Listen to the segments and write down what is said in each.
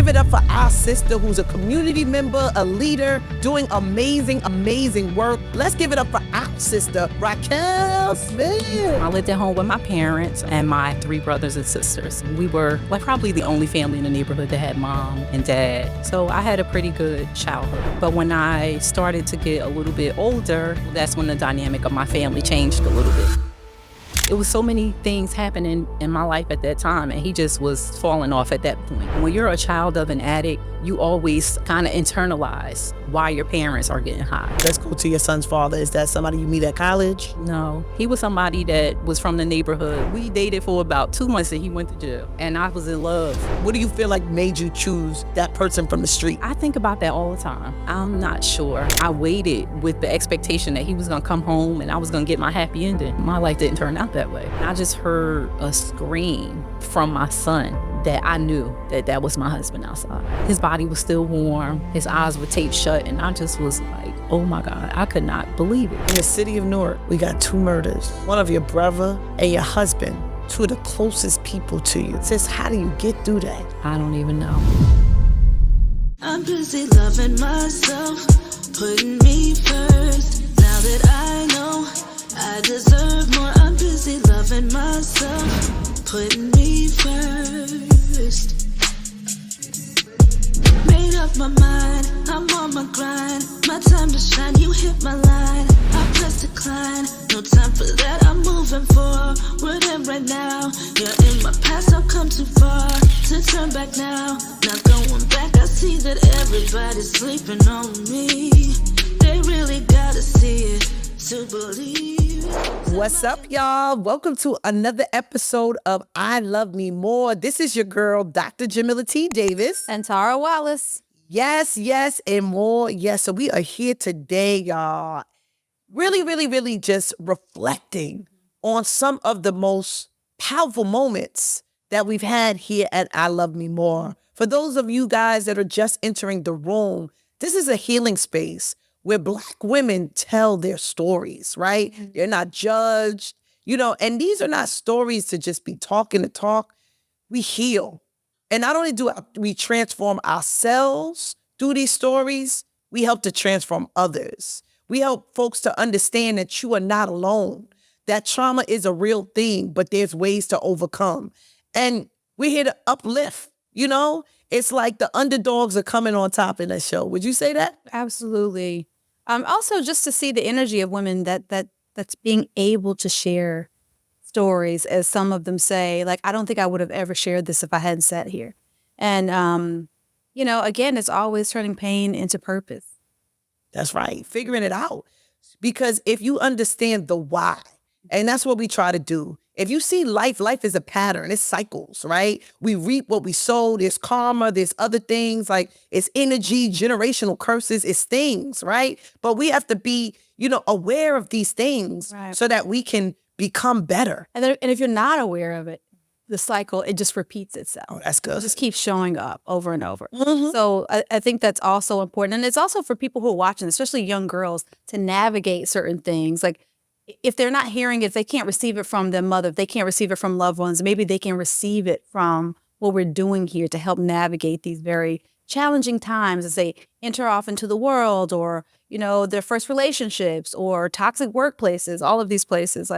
give it up for our sister who's a community member, a leader, doing amazing, amazing work. Let's give it up for our sister, Raquel Smith. I lived at home with my parents and my 3 brothers and sisters. We were probably the only family in the neighborhood that had mom and dad. So I had a pretty good childhood. But when I started to get a little bit older, that's when the dynamic of my family changed a little bit. It was so many things happening in my life at that time, and he just was falling off at that point. When you're a child of an addict, you always kind of internalize why your parents are getting high. Let's go to your son's father. Is that somebody you meet at college? No, he was somebody that was from the neighborhood. We dated for about 2 months and he went to jail, and I was in love. What do you feel like made you choose that person from the street? I think about that all the time. I'm not sure. I waited with the expectation that he was gonna come home and I was gonna get my happy ending. My life didn't turn out that way. I just heard a scream from my son that I knew that that was my husband outside. His body was still warm, his eyes were taped shut, and I just was like, oh my God, I could not believe it. In the city of Newark, we got 2 murders. One of your brother and your husband, 2 of the closest people to you. Sis, how do you get through that? I don't even know. I'm busy loving myself, putting me first. Now that I know I deserve more, I'm busy loving myself, putting me first. Made up my mind, I'm on my grind. My time to shine, you hit my line. I press decline, no time for that. I'm moving forward and right now. Yeah, in my past I've come too far to turn back now. Not going back, I see that everybody's sleeping on me. They really gotta see it to believe. What's up, y'all? Welcome to another episode of I Love Me More. This is your girl, Dr. Jamila T. Davis. And Tara Wallace. Yes, yes, and more. Yes, so we are here today, y'all. Really just reflecting on some of the most powerful moments that we've had here at I Love Me More. For those of you guys that are just entering the room, this is a healing space where Black women tell their stories, right? Mm-hmm. They're not judged, and these are not stories to just be talking the talk. We heal. And not only do we transform ourselves through these stories, we help to transform others. We help folks to understand that you are not alone, that trauma is a real thing, but there's ways to overcome. And we're here to uplift, It's like the underdogs are coming on top in that show. Would you say that? Absolutely. Also, just to see the energy of women that's being able to share stories, as some of them say, like, I don't think I would have ever shared this if I hadn't sat here. And, again, it's always turning pain into purpose. That's right. Figuring it out. Because if you understand the why, and that's what we try to do. If you see life is a pattern. It's cycles, right? We reap what we sow. There's karma. There's other things like it's energy, generational curses. It's things, right? But we have to be, aware of these things, right, so that we can become better. And if you're not aware of it, the cycle, it just repeats itself. Oh, that's good. It just keeps showing up over and over. Mm-hmm. So I think that's also important. And it's also for people who are watching, especially young girls, to navigate certain things. Like, if they're not hearing it, if they can't receive it from their mother, if they can't receive it from loved ones, maybe they can receive it from what we're doing here to help navigate these very challenging times as they enter off into the world, or, their first relationships, or toxic workplaces, all of these places.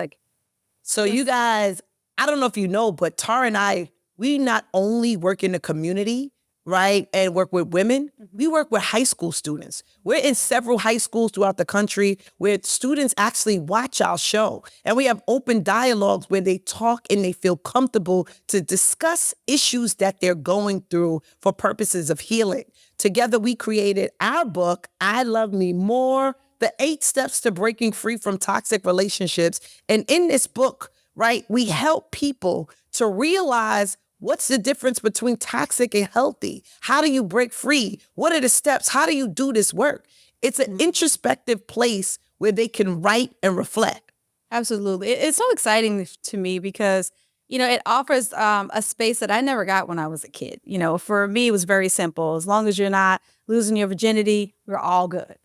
So you guys, I don't know if you know, but Tara and I, we not only work in the community, right, and work with women, we work with high school students. We're in several high schools throughout the country where students actually watch our show. And we have open dialogues where they talk and they feel comfortable to discuss issues that they're going through for purposes of healing. Together, we created our book, I Love Me More, the 8 Steps to Breaking Free from Toxic Relationships. And in this book, right, we help people to realize what's the difference between toxic and healthy? How do you break free? What are the steps? How do you do this work? It's an introspective place where they can write and reflect. Absolutely. It's so exciting to me because, it offers a space that I never got when I was a kid. For me, it was very simple. As long as you're not losing your virginity, we're all good.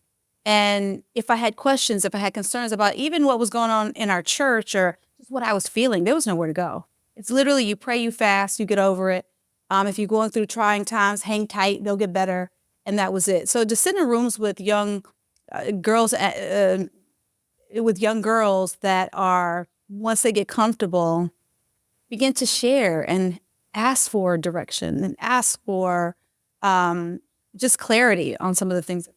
And if I had questions, if I had concerns about even what was going on in our church or just what I was feeling, there was nowhere to go. It's literally you pray, you fast, you get over it. If you're going through trying times, hang tight, they'll get better. And that was it. So to sit in rooms with young girls, that are, once they get comfortable, begin to share and ask for direction and ask for just clarity on some of the things.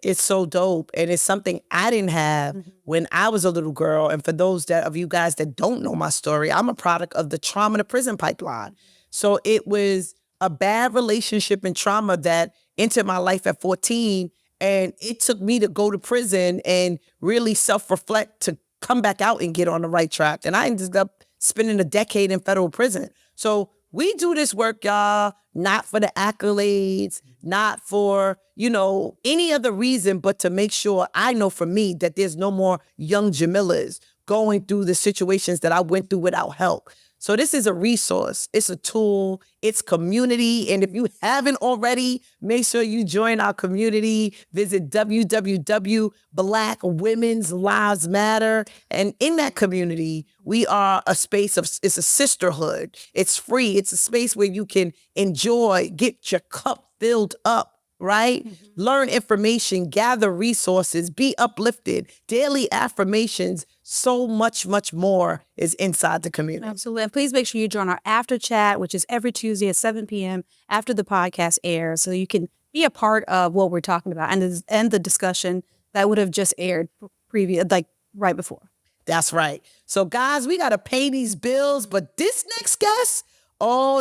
It's so dope. And it's something I didn't have when I was a little girl. And for those of you guys that don't know my story, I'm a product of the trauma to prison pipeline. So it was a bad relationship and trauma that entered my life at 14. And it took me to go to prison and really self-reflect to come back out and get on the right track. And I ended up spending a decade in federal prison. So we do this work, y'all, not for the accolades, not for, any other reason, but to make sure I know for me that there's no more young Jamilas going through the situations that I went through without help. So this is a resource. It's a tool. It's community. And if you haven't already, make sure you join our community. Visit www.Black Women's Lives Matter. And in that community, we are a space it's a sisterhood. It's free. It's a space where you can enjoy, get your cup filled up, right? Learn information, gather resources, be uplifted, daily affirmations. So much, much more is inside the community. Absolutely. And please make sure you join our after chat, which is every Tuesday at 7 p.m. after the podcast airs, so you can be a part of what we're talking about and the discussion that would have just aired right before. That's right. So guys, we got to pay these bills, but this next guest,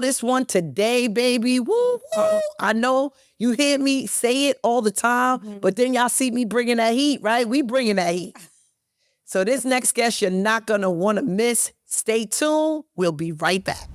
this one today, baby, woo, woo. I know you hear me say it all the time, but then y'all see me bringing that heat, right? We bringing that heat. So this next guest you're not going to want to miss. Stay tuned. We'll be right back.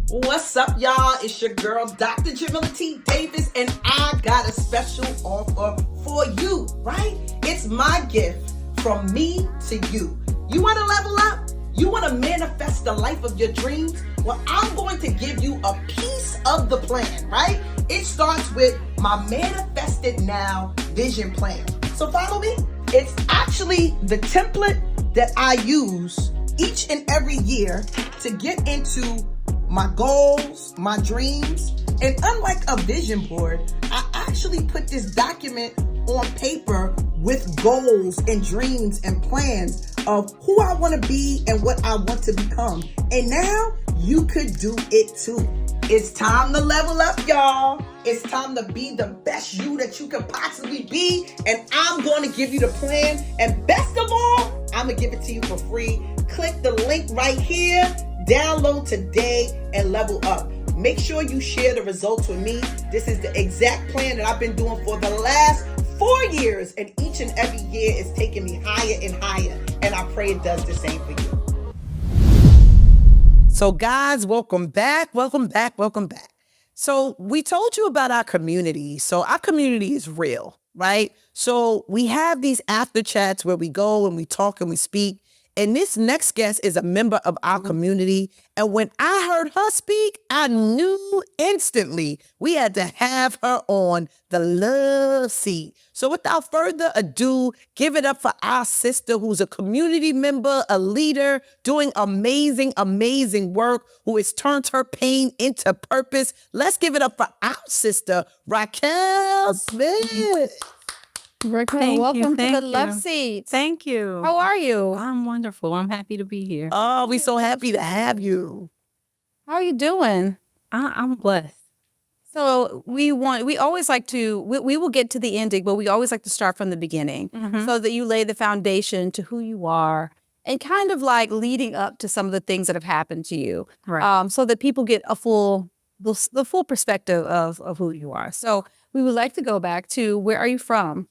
What's up, y'all? It's your girl, Dr. Jamila T. Davis, and I got a special offer for you, right? It's my gift from me to you. You want to level up? You want to manifest the life of your dreams? Well, I'm going to give you a piece of the plan, right? It starts with my Manifested Now vision plan. So follow me. It's actually the template that I use each and every year to get into my goals, my dreams. And unlike a vision board, I actually put this document on paper with goals and dreams and plans of who I want to be and what I want to become. And now you could do it too. It's time to level up, y'all. It's time to be the best you that you could possibly be. And I'm going to give you the plan. And best of all, I'm going to give it to you for free. Click the link right here. Download today and level up. Make sure you share the results with me. This is the exact plan that I've been doing for the last 4 years. And each and every year is taking me higher and higher. And I pray it does the same for you. So guys, welcome back. So we told you about our community. So our community is real, right? So we have these after chats where we go and we talk and we speak. And this next guest is a member of our community. And when I heard her speak, I knew instantly we had to have her on the love seat. So without further ado, give it up for our sister who's a community member, a leader, doing amazing, amazing work, who has turned her pain into purpose. Let's give it up for our sister, Raquel Smith. Raquel, welcome to the love seat. Thank you. How are you? I'm wonderful. I'm happy to be here. Oh, we're so happy to have you. How are you doing? I'm blessed. So we always like to, we will get to the ending, but we always like to start from the beginning so that you lay the foundation to who you are and kind of like leading up to some of the things that have happened to you. Right. So that people get the full perspective of who you are. So we would like to go back to, where are you from?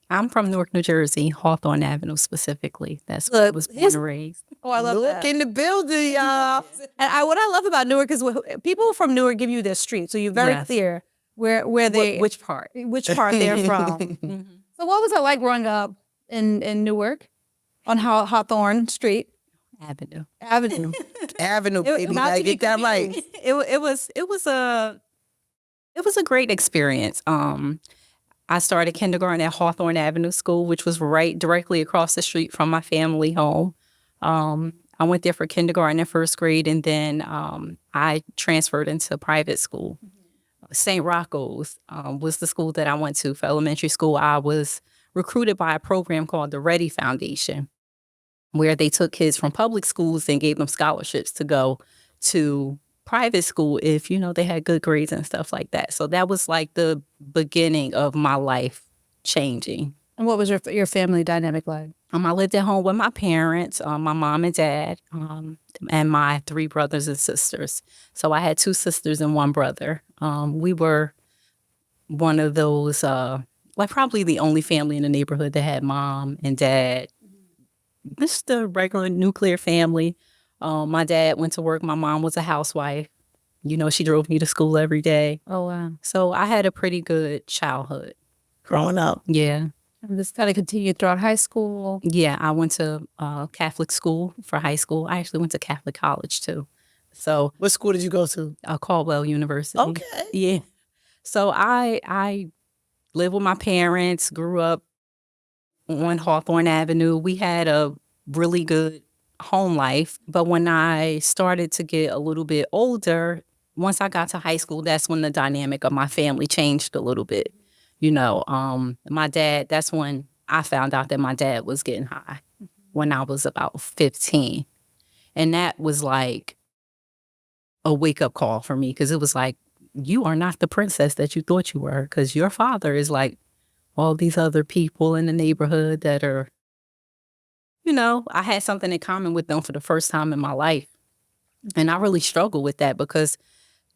I'm from Newark, New Jersey, Hawthorne Avenue specifically. That's where I was born and raised. Oh, I love Look that. in the building, y'all. And what I love about Newark is people from Newark give you their street, so you're very Yes. clear where they Which part? they're from. So what was it like growing up in Newark on Hawthorne Street Avenue. Avenue? Avenue, baby. Not Gotta to be get that right. It was a great experience. I started kindergarten at Hawthorne Avenue School, which was directly across the street from my family home. I went there for kindergarten and first grade, and then I transferred into private school. St. Rocco's was the school that I went to for elementary school. I was recruited by a program called the Ready Foundation, where they took kids from public schools and gave them scholarships to go to private school if, they had good grades and stuff like that. So that was like the beginning of my life changing. And what was your family dynamic like? I lived at home with my parents, my mom and dad, and my 3 brothers and sisters. So I had 2 sisters and 1 brother. We were one of those, probably the only family in the neighborhood that had mom and dad. Just a regular nuclear family. My dad went to work. My mom was a housewife. She drove me to school every day. Oh, wow. So I had a pretty good childhood. Growing up. Yeah. And this kind of continued throughout high school? Yeah, I went to Catholic school for high school. I actually went to Catholic college, too. So What school did you go to? Caldwell University. Okay. Yeah. So I lived with my parents, grew up on Hawthorne Avenue. We had a really good home life. But when I started to get a little bit older, once I got to high school, that's when the dynamic of my family changed a little bit. My dad, that's when I found out that my dad was getting high when I was about 15. And that was like a wake-up call for me, because it was like, you are not the princess that you thought you were, because your father is like all these other people in the neighborhood that are, I had something in common with them for the first time in my life. And I really struggled with that because,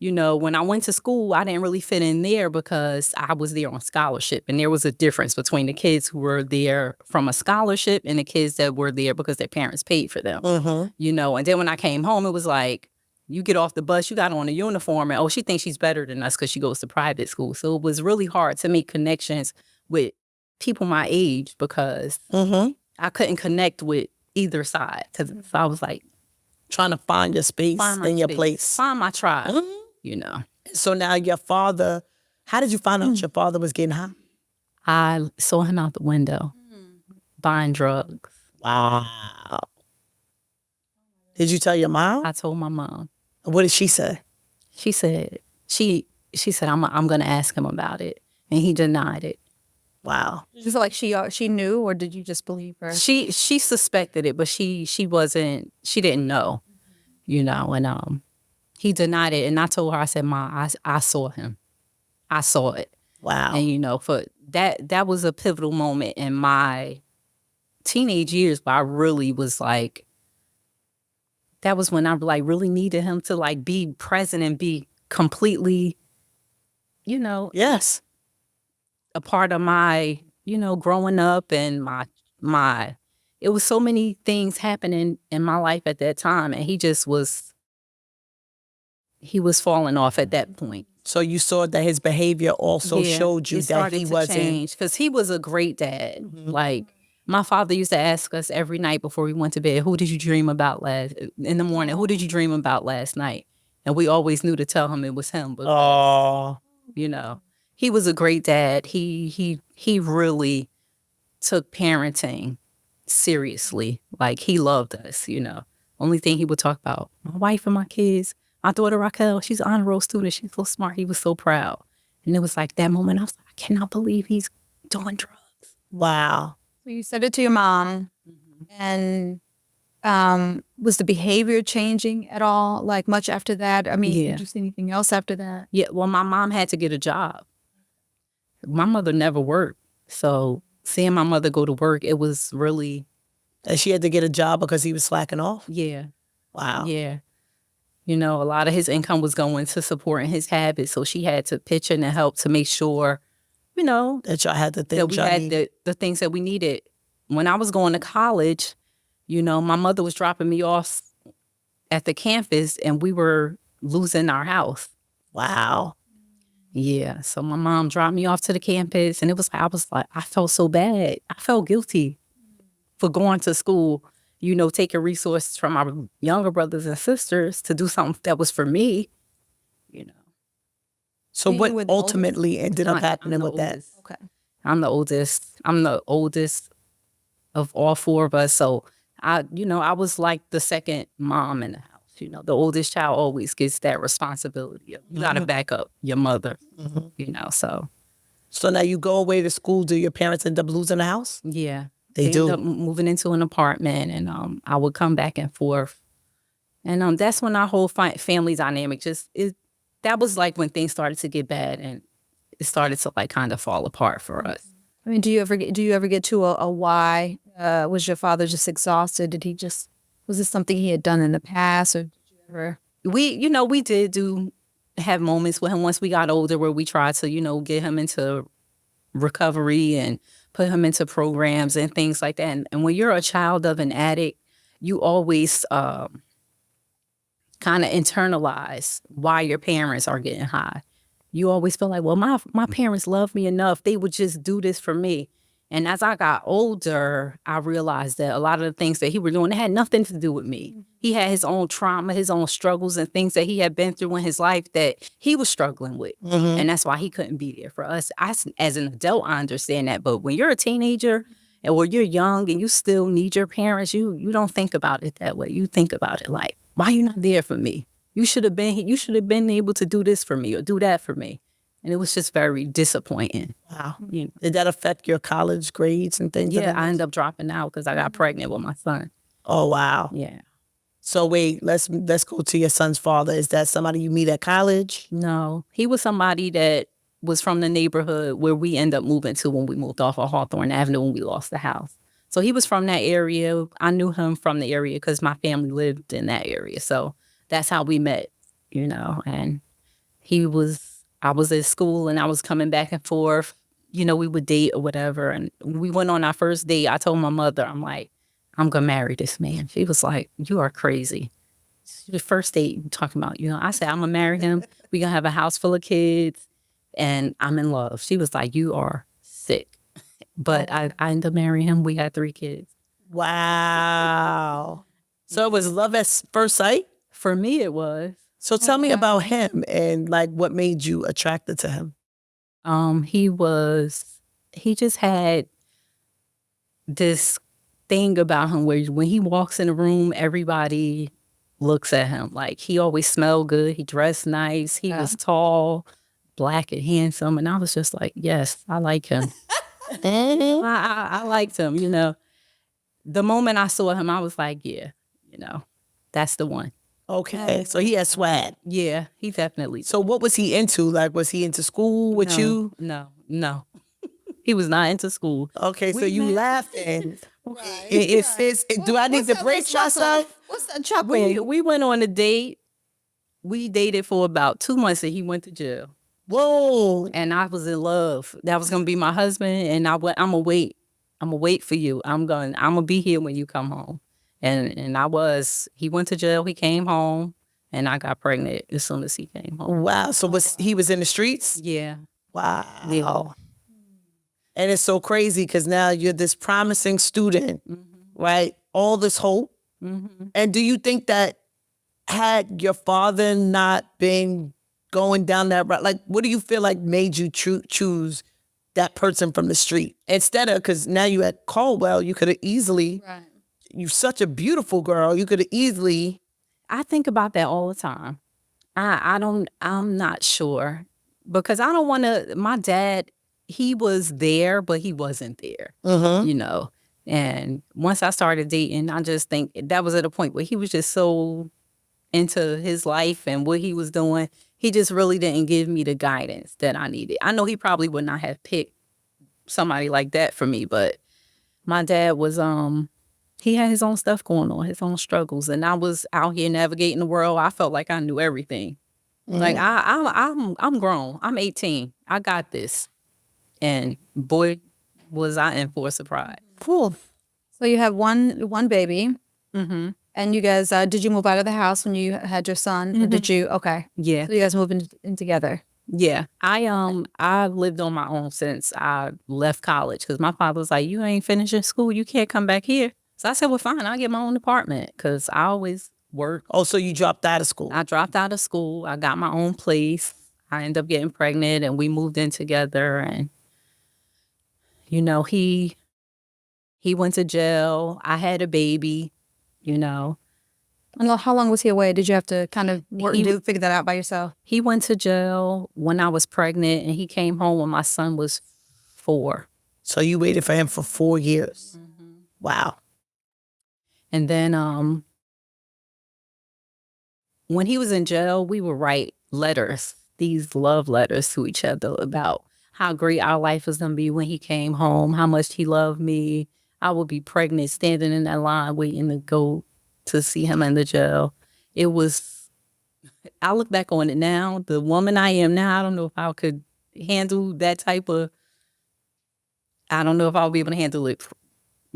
when I went to school, I didn't really fit in there because I was there on scholarship. And there was a difference between the kids who were there from a scholarship and the kids that were there because their parents paid for them. And then when I came home, it was like, you get off the bus, you got on a uniform, and she thinks she's better than us because she goes to private school. So it was really hard to make connections with people my age because I couldn't connect with either side. So I was like, trying to find your space and your place. Find my tribe, So now your father, how did you find out your father was getting high? I saw him out the window buying drugs. Wow. Did you tell your mom? I told my mom. What did she say? She said, she said, I'm going to ask him about it. And he denied it. Wow. Did you feel like she knew, or did you just believe her? She suspected it, but she didn't know, and he denied it. And I told her, I said, Ma, I saw him. I saw it. Wow. And, for that was a pivotal moment in my teenage years, but I really was like, that was when I really needed him to be present and be completely, yes, a part of my, growing up and my, it was so many things happening in my life at that time. And he was falling off at that point. So you saw that his behavior also showed you that he wasn't. Because he was a great dad. My father used to ask us every night before we went to bed, who did you dream about in the morning? Who did you dream about last night? And we always knew to tell him it was him. Because, he was a great dad. He really took parenting seriously. He loved us, Only thing he would talk about, my wife and my kids. My daughter Raquel, she's an honor roll student. She's so smart. He was so proud. And it was like that moment, I was like, I cannot believe he's doing drugs. Wow. So you said it to your mom, and was the behavior changing at all, much after that? I mean, did you see anything else after that? Yeah, well, my mom had to get a job. My mother never worked. So seeing my mother go to work, it was really... And she had to get a job because he was slacking off? Yeah. Wow. Yeah. A lot of his income was going to supporting his habits. So she had to pitch in and help to make sure, that y'all had the things that we had the things that we needed. When I was going to college, my mother was dropping me off at the campus and we were losing our house. Wow. Yeah. So my mom dropped me off to the campus and I felt so bad. I felt guilty for going to school, taking resources from our younger brothers and sisters to do something that was for me, So what ultimately ended up happening with that? Okay. I'm the oldest. I'm the oldest of all 4 of us. So I was like the second mom in the house. The oldest child always gets that responsibility of you got to back up your mother, so. So now you go away to school. Do your parents end up losing the house? Yeah. They do. Ended up moving into an apartment, and I would come back and forth. And that's when our whole family dynamic that was like when things started to get bad, and it started to like kind of fall apart for us. I mean, do you ever get to a why? Was your father just exhausted? Was this something he had done in the past, or did you ever? We did have moments with him once we got older where we tried to, get him into recovery and put him into programs and things like that. And when you're a child of an addict, you always kind of internalize why your parents are getting high. You always feel like, well, my parents love me enough. They would just do this for me. And as I got older, I realized that a lot of the things that he was doing, it had nothing to do with me. He had his own trauma, his own struggles and things that he had been through in his life that he was struggling with. And that's why he couldn't be there for us. As an adult, I understand that. But when you're a teenager or you're young and you still need your parents, you don't think about it that way. You think about it like, why are you not there for me? You should have been able to do this for me or do that for me. And it was just very disappointing. Wow. Did that affect your college grades and things? Yeah, I ended up dropping out because I got pregnant with my son. Oh, wow. Yeah. So wait, let's go to your son's father. Is that somebody you meet at college? No, he was somebody that was from the neighborhood where we ended up moving to when we moved off of Hawthorne Avenue when we lost the house. So he was from that area. I knew him from the area because my family lived in that area. So that's how we met, and I was at school and I was coming back and forth. We would date or whatever. And we went on our first date. I told my mother, I'm like, I'm going to marry this man. She was like, you are crazy. The first date talking about, I said, I'm going to marry him. We're going to have a house full of kids and I'm in love. She was like, you are sick. But I ended up marrying him. We had 3 kids. Wow. So it was love at first sight? For me, it was. So tell me about him and like what made you attracted to him. He just had this thing about him where when he walks in a room, everybody looks at him. Like he always smelled good. He dressed nice. He was tall, black and handsome. And I was just like, yes, I like him. I liked him, The moment I saw him, I was like, yeah, that's the one. Okay. So he had swag. Yeah, he definitely. So what was he into? Like, was he into school with you? No. He was not into school. Okay, so you laughing. Do I need to brace myself? What's that chuckle? We went on a date. We dated for about 2 months and he went to jail. Whoa. And I was in love. That was going to be my husband. And I'm going to wait. I'm going to wait for you. I'm going to be here when you come home. And he went to jail. He came home and I got pregnant as soon as he came home. Wow. So he was in the streets? Yeah. Wow. Yeah. And it's so crazy because now you're this promising student, right? All this hope. And do you think that had your father not been going down that route, like what do you feel like made you choose that person from the street? Instead of, because now you at Caldwell, you could have easily, you're such a beautiful girl, you could have easily. I think about that all the time. I'm not sure because I don't want to, my dad, he was there, but he wasn't there, And once I started dating, I just think that was at a point where he was just so into his life and what he was doing. He just really didn't give me the guidance that I needed. I know he probably would not have picked somebody like that for me, but my dad was, he had his own stuff going on, his own struggles. And I was out here navigating the world. I felt like I knew everything. Like I'm grown. I'm 18. I got this. And boy, was I in for a surprise. Cool. So you have one baby. And you guys, did you move out of the house when you had your son? Or did you? Okay. Yeah. So you guys moved in together. Yeah. I lived on my own since I left college because my father was like, you ain't finishing school. You can't come back here. So I said, well, fine. I'll get my own apartment because I always work. Oh, so you dropped out of school? I dropped out of school. I got my own place. I ended up getting pregnant and we moved in together. And, he He went to jail. I had a baby, you know. And how long was he away? Did you have to kind of figure that out by yourself? He went to jail when I was pregnant, and he came home when my son was 4. So you waited for him for 4 years. Wow. And then when he was in jail, we would write letters, these love letters to each other about how great our life was going to be when he came home, how much he loved me. I would be pregnant, standing in that line waiting to go to see him in the jail. It was, I look back on it now, the woman I am now, I don't know if I could handle that type of, I don't know if I'll be able to handle it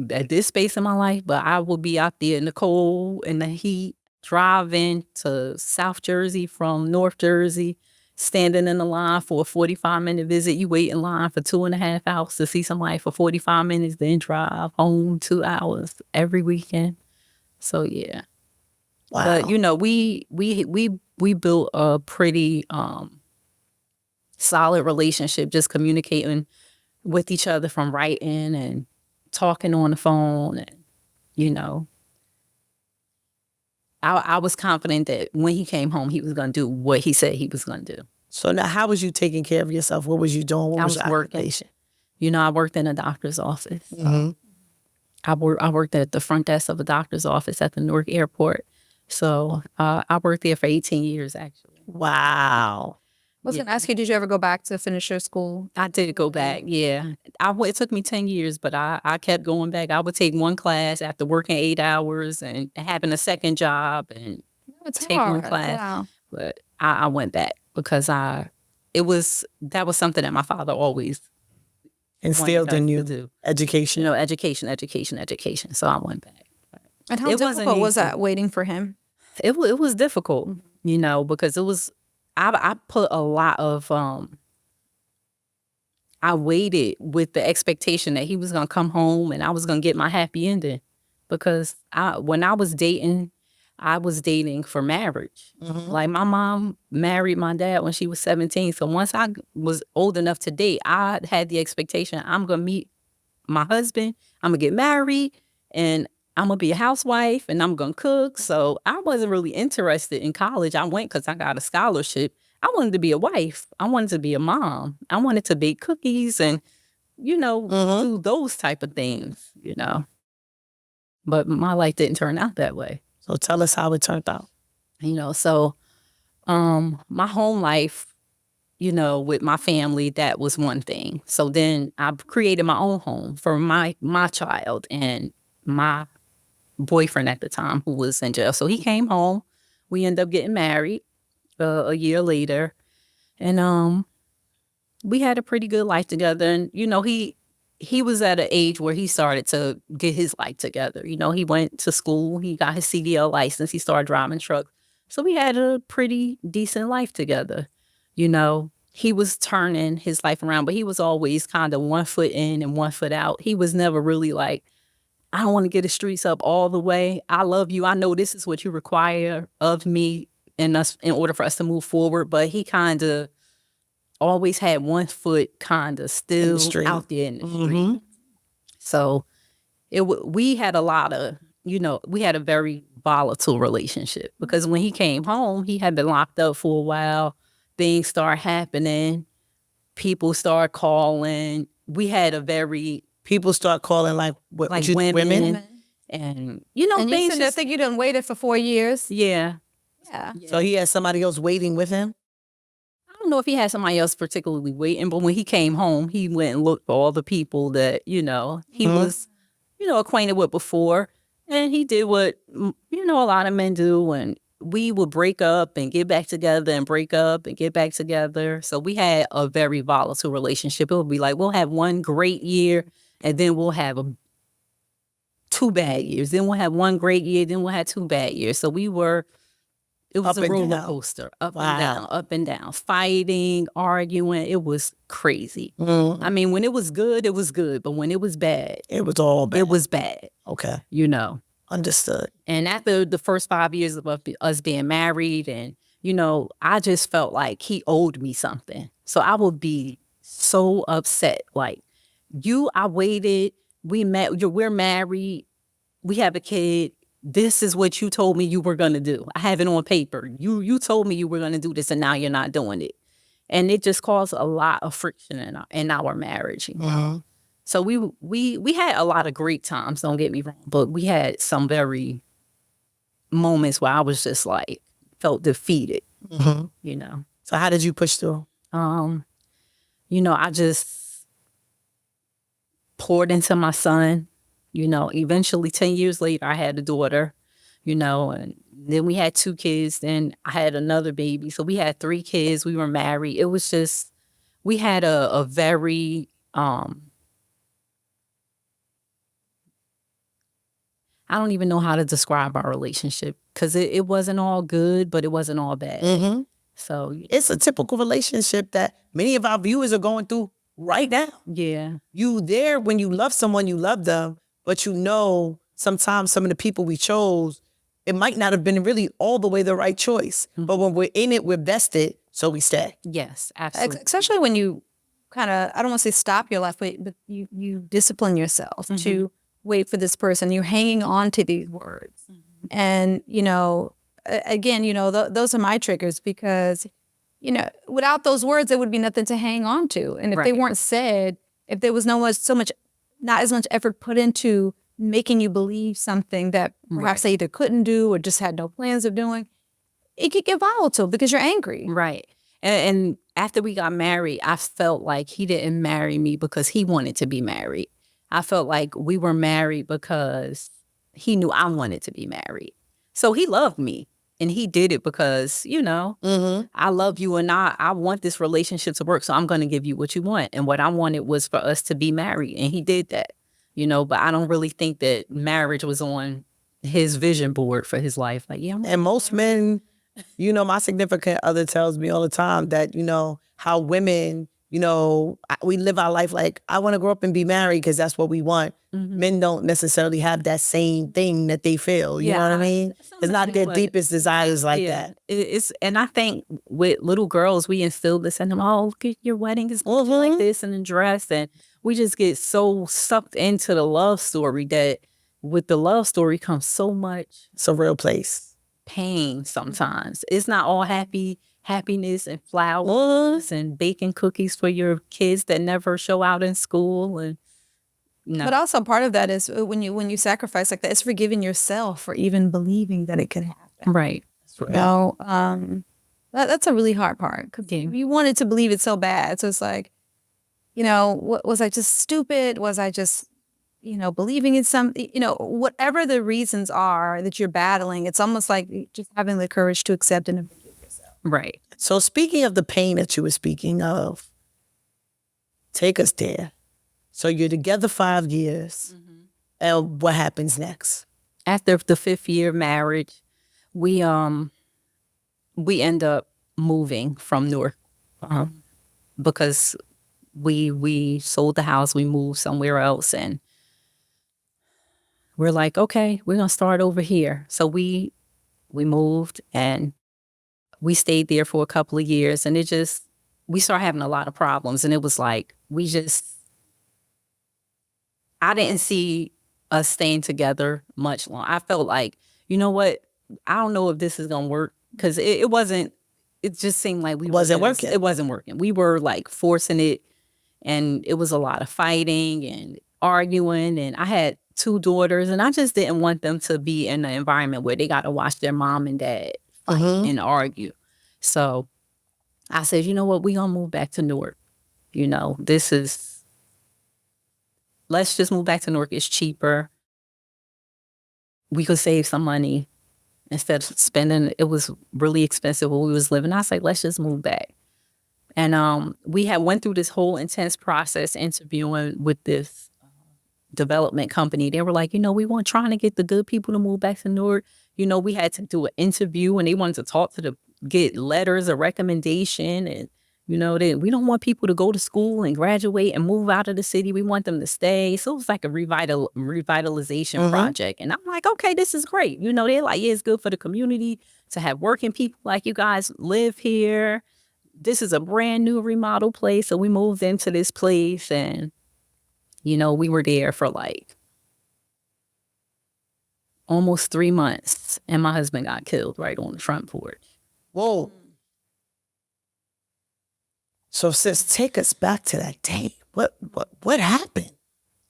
at this space in my life, but I will be out there in the cold and the heat, driving to South Jersey from North Jersey, standing in the line for a 45-minute visit. You wait in line for 2.5 hours to see somebody for 45 minutes, then drive home 2 hours every weekend. So yeah. Wow. But you know, we built a pretty solid relationship, just communicating with each other from writing and talking on the phone, and you know, I was confident that when he came home, he was going to do what he said he was going to do. So now, how was you taking care of yourself? What was you doing? What was your working. occupation? You know, I worked in a doctor's office. Mm-hmm. I worked at the front desk of a doctor's office at the Newark airport. So I worked there for 18 years, actually. Wow. I was going to ask you, did you ever go back to finish your school? I did go back, yeah. It took me 10 years, but I kept going back. I would take one class after working 8 hours and having a second job and take one class. Wow. But I went back because that was something that my father always Instilled in you. to do. Education. You know, education. So I went back. And how difficult was that waiting for him? It was difficult, you know, because it was, I put a lot of, I waited with the expectation that he was going to come home and I was going to get my happy ending. Because when I was dating for marriage. Mm-hmm. Like my mom married my dad when she was 17. So once I was old enough to date, I had the expectation I'm going to meet my husband, I'm going to get married, and I'm going to be a housewife, and I'm going to cook. So I wasn't really interested in college. I went because I got a scholarship. I wanted to be a wife. I wanted to be a mom. I wanted to bake cookies and, you know, do those type of things, you know. But my life didn't turn out that way. So tell us how it turned out. You know, so my home life, you know, with my family, that was one thing. So then I created my own home for my child and my boyfriend at the time who was in jail. So he came home. We ended up getting married a year later. And we had a pretty good life together. And, you know, he was at an age where he started to get his life together. You know, he went to school. He got his CDL license. He started driving trucks. So we had a pretty decent life together. You know, he was turning his life around, but he was always kind of 1 foot in and 1 foot out. He was never really like, I don't want to get the streets up all the way. I love you. I know this is what you require of me and us in order for us to move forward. But he kind of always had 1 foot kind of still out there in the street. So we had a lot of, you know, we had a very volatile relationship because when he came home, he had been locked up for a while. Things started happening. People started calling. We had a very... People start calling like women. And, you know, and things... And you said, I think you done waited for 4 years. Yeah. So he had somebody else waiting with him? I don't know if he had somebody else particularly waiting, but when he came home, he went and looked for all the people that, you know, he was, you know, acquainted with before. And he did what, you know, a lot of men do. And we would break up and get back together and break up and get back together. So we had a very volatile relationship. It would be like, we'll have one great year and then we'll have 2 bad years. Then we'll have 1 great year. Then we'll have 2 bad years. So it was a roller coaster, up and down, fighting, arguing. It was crazy. I mean, when it was good, but when it was bad, it was all bad. It was bad. Okay. You know. Understood. And after the first 5 years of us being married and, you know, I just felt like he owed me something. So I would be so upset. Like, I waited we're married, we have a kid. This is what you told me you were going to do. I have it on paper. You told me you were going to do this, and now you're not doing it. And it just caused a lot of friction in our marriage. You know? So we had a lot of great times, don't get me wrong, but we had some very moments where I was just like, felt defeated, you know. So how did you push through? You know, I just poured into my son. You know, eventually 10 years later, I had a daughter, you know, and then we had 2 kids. Then I had another baby. So we had 3 kids. We were married. It was just, we had a very, I don't even know how to describe our relationship because it wasn't all good, but it wasn't all bad. So It's a typical relationship that many of our viewers are going through right now. yeah, You there when you love someone, you love them, but you know sometimes some of the people we chose, it might not have been really all the way the right choice. But when we're in it, we're vested, so we stay. yes, absolutely. Especially when you kind of, I don't want to say stop your life, but you discipline yourself to wait for this person. You're hanging on to these words. And, you know, again, you know, those are my triggers because, you know, without those words, there would be nothing to hang on to. And if they weren't said, if there was not as much effort put into making you believe something that perhaps they either couldn't do or just had no plans of doing, it could get volatile because you're angry. Right. And after we got married, I felt like he didn't marry me because he wanted to be married. I felt like we were married because he knew I wanted to be married. So he loved me. And he did it because, you know, I love you and I want this relationship to work. So I'm going to give you what you want. And what I wanted was for us to be married. And he did that, you know, but I don't really think that marriage was on his vision board for his life. Like, yeah. And most men, you know, my significant other tells me all the time that, you know, how women, you know, we live our life like, I want to grow up and be married because that's what we want. Men don't necessarily have that same thing that they feel. You know what I mean? It's not their deepest desires like that. And I think with little girls, we instill this in them. Oh, look at your wedding is like this and the dress. And we just get so sucked into the love story that with the love story comes so much. It's a real place. Pain sometimes. It's not all happiness and flowers and baking cookies for your kids that never show out in school. And no. But also part of that is when you sacrifice like that, it's forgiving yourself for even believing that it could happen. Right. You know, that's a really hard part because you wanted to believe it so bad. So it's like, you know, was I just stupid? Was I just, you know, believing in something? You know, whatever the reasons are that you're battling, it's almost like just having the courage to accept and forgive yourself. Right. So speaking of the pain that you were speaking of, take us there. So you're together 5 years. And what happens next? After the 5th year of marriage, we end up moving from Newark because we sold the house, we moved somewhere else, and we're like, okay, we're gonna start over here. So we moved and we stayed there for a couple of years, and we started having a lot of problems, and it was like I didn't see us staying together much longer. I felt like, you know what? I don't know if this is going to work because it wasn't, it just seemed like It wasn't working. We were like forcing it, and it was a lot of fighting and arguing, and I had 2 daughters, and I just didn't want them to be in an environment where they got to watch their mom and dad fight and argue. So I said, you know what? We're going to move back to Newark. You know, let's just move back to Newark. It's cheaper. We could save some money instead of spending. It was really expensive where we was living. I said, let's just move back. And we had went through this whole intense process interviewing with this development company. They were like, you know, trying to get the good people to move back to Newark. You know, we had to do an interview, and they wanted to get letters of recommendation, and you know, we don't want people to go to school and graduate and move out of the city. We want them to stay. So it was like a revitalization project. And I'm like, okay, this is great. You know, they're like, yeah, it's good for the community to have working people like you guys live here. This is a brand new remodel place. So we moved into this place, and We were there for like almost 3 months, and my husband got killed right on the front porch. Whoa. So sis, take us back to that day. What happened?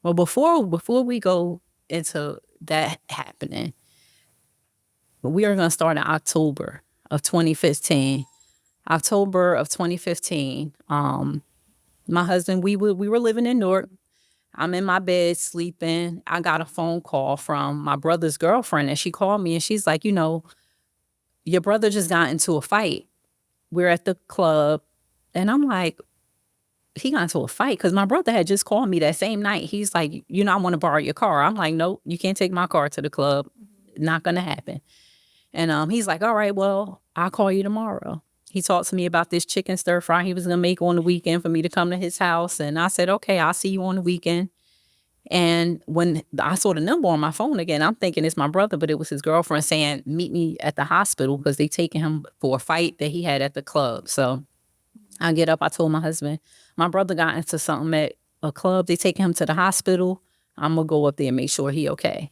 Well, before we go into that happening, we are going to start in October of 2015. October of 2015. My husband, we were living in Newark. I'm in my bed sleeping. I got a phone call from my brother's girlfriend, and she called me and she's like, your brother just got into a fight. We're at the club. And I'm like, he got into a fight? Because my brother had just called me that same night. He's like, I want to borrow your car. I'm like, nope, you can't take my car to the club. Not going to happen. And he's like, all right, well, I'll call you tomorrow. He talked to me about this chicken stir fry he was going to make on the weekend for me to come to his house. And I said, okay, I'll see you on the weekend. And when I saw the number on my phone again, I'm thinking it's my brother, but it was his girlfriend saying, meet me at the hospital because they taking him for a fight that he had at the club. So I get up, I told my husband, my brother got into something at a club. They taking him to the hospital. I'm going to go up there and make sure he okay.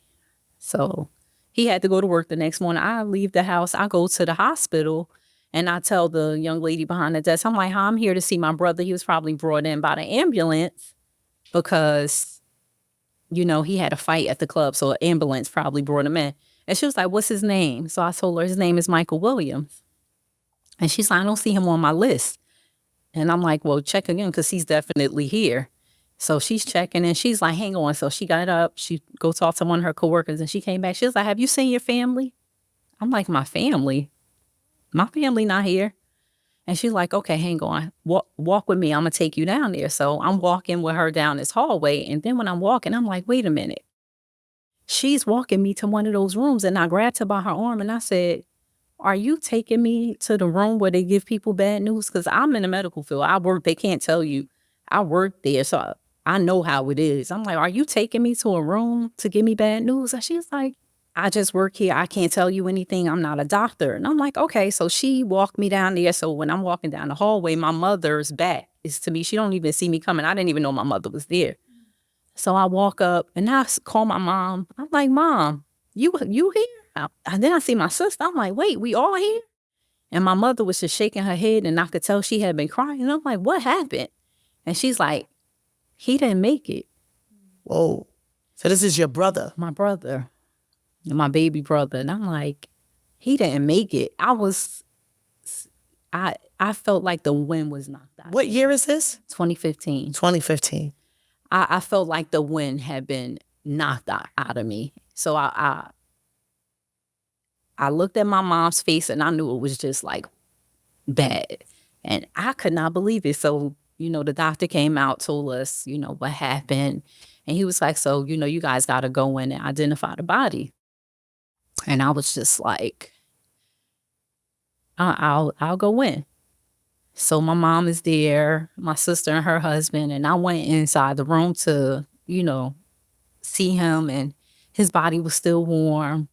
So he had to go to work the next morning. I leave the house. I go to the hospital and I tell the young lady behind the desk, I'm like, I'm here to see my brother. He was probably brought in by the ambulance because, he had a fight at the club. So an ambulance probably brought him in. And she was like, what's his name? So I told her his name is Michael Williams. And she's like, I don't see him on my list. And I'm like, well, check again because he's definitely here. So she's checking and she's like, hang on. So she got up, she go talk to one of her coworkers and she came back. She was like, have you seen your family? I'm like, my family? My family not here. And she's like, okay, hang on. Walk with me. I'm going to take you down there. So I'm walking with her down this hallway. And then when I'm walking, I'm like, wait a minute. She's walking me to one of those rooms. And I grabbed her by her arm and I said, are you taking me to the room where they give people bad news? Because I'm in the medical field. I work, they can't tell you. I work there, so I know how it is. I'm like, are you taking me to a room to give me bad news? And she's like, I just work here. I can't tell you anything. I'm not a doctor. And I'm like, okay. So she walked me down there. So when I'm walking down the hallway, my mother's back is to me. She don't even see me coming. I didn't even know my mother was there. So I walk up and I call my mom. I'm like, Mom, you here? And then I see my sister. I'm like, wait, we all here? And my mother was just shaking her head and I could tell she had been crying. And I'm like, what happened? And she's like, he didn't make it. Whoa. So this is your brother? My brother. My baby brother. And I'm like, he didn't make it. I felt like the wind was knocked out. What year is this? 2015. 2015. I felt like the wind had been knocked out of me. So I looked at my mom's face and I knew it was just like bad. And I could not believe it. So, the doctor came out, told us, what happened. And he was like, so, you guys got to go in and identify the body. And I was just like, I'll go in. So my mom is there, my sister and her husband, and I went inside the room to, see him, and his body was still warm.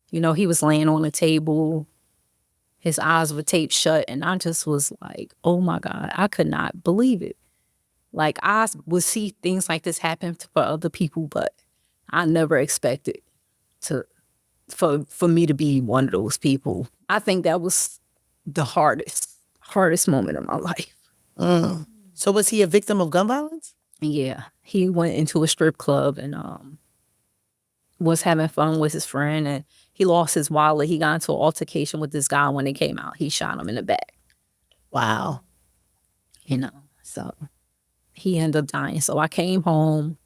He was laying on the table. His eyes were taped shut, and I just was like, oh my God, I could not believe it. Like, I would see things like this happen for other people, but I never expected for me to be one of those people. I think that was the hardest moment of my life. So was he a victim of gun violence? Yeah, he went into a strip club and was having fun with his friend, and he lost his wallet. He got into an altercation with this guy. When they came out, he shot him in the back. Wow. So he ended up dying. So I came home.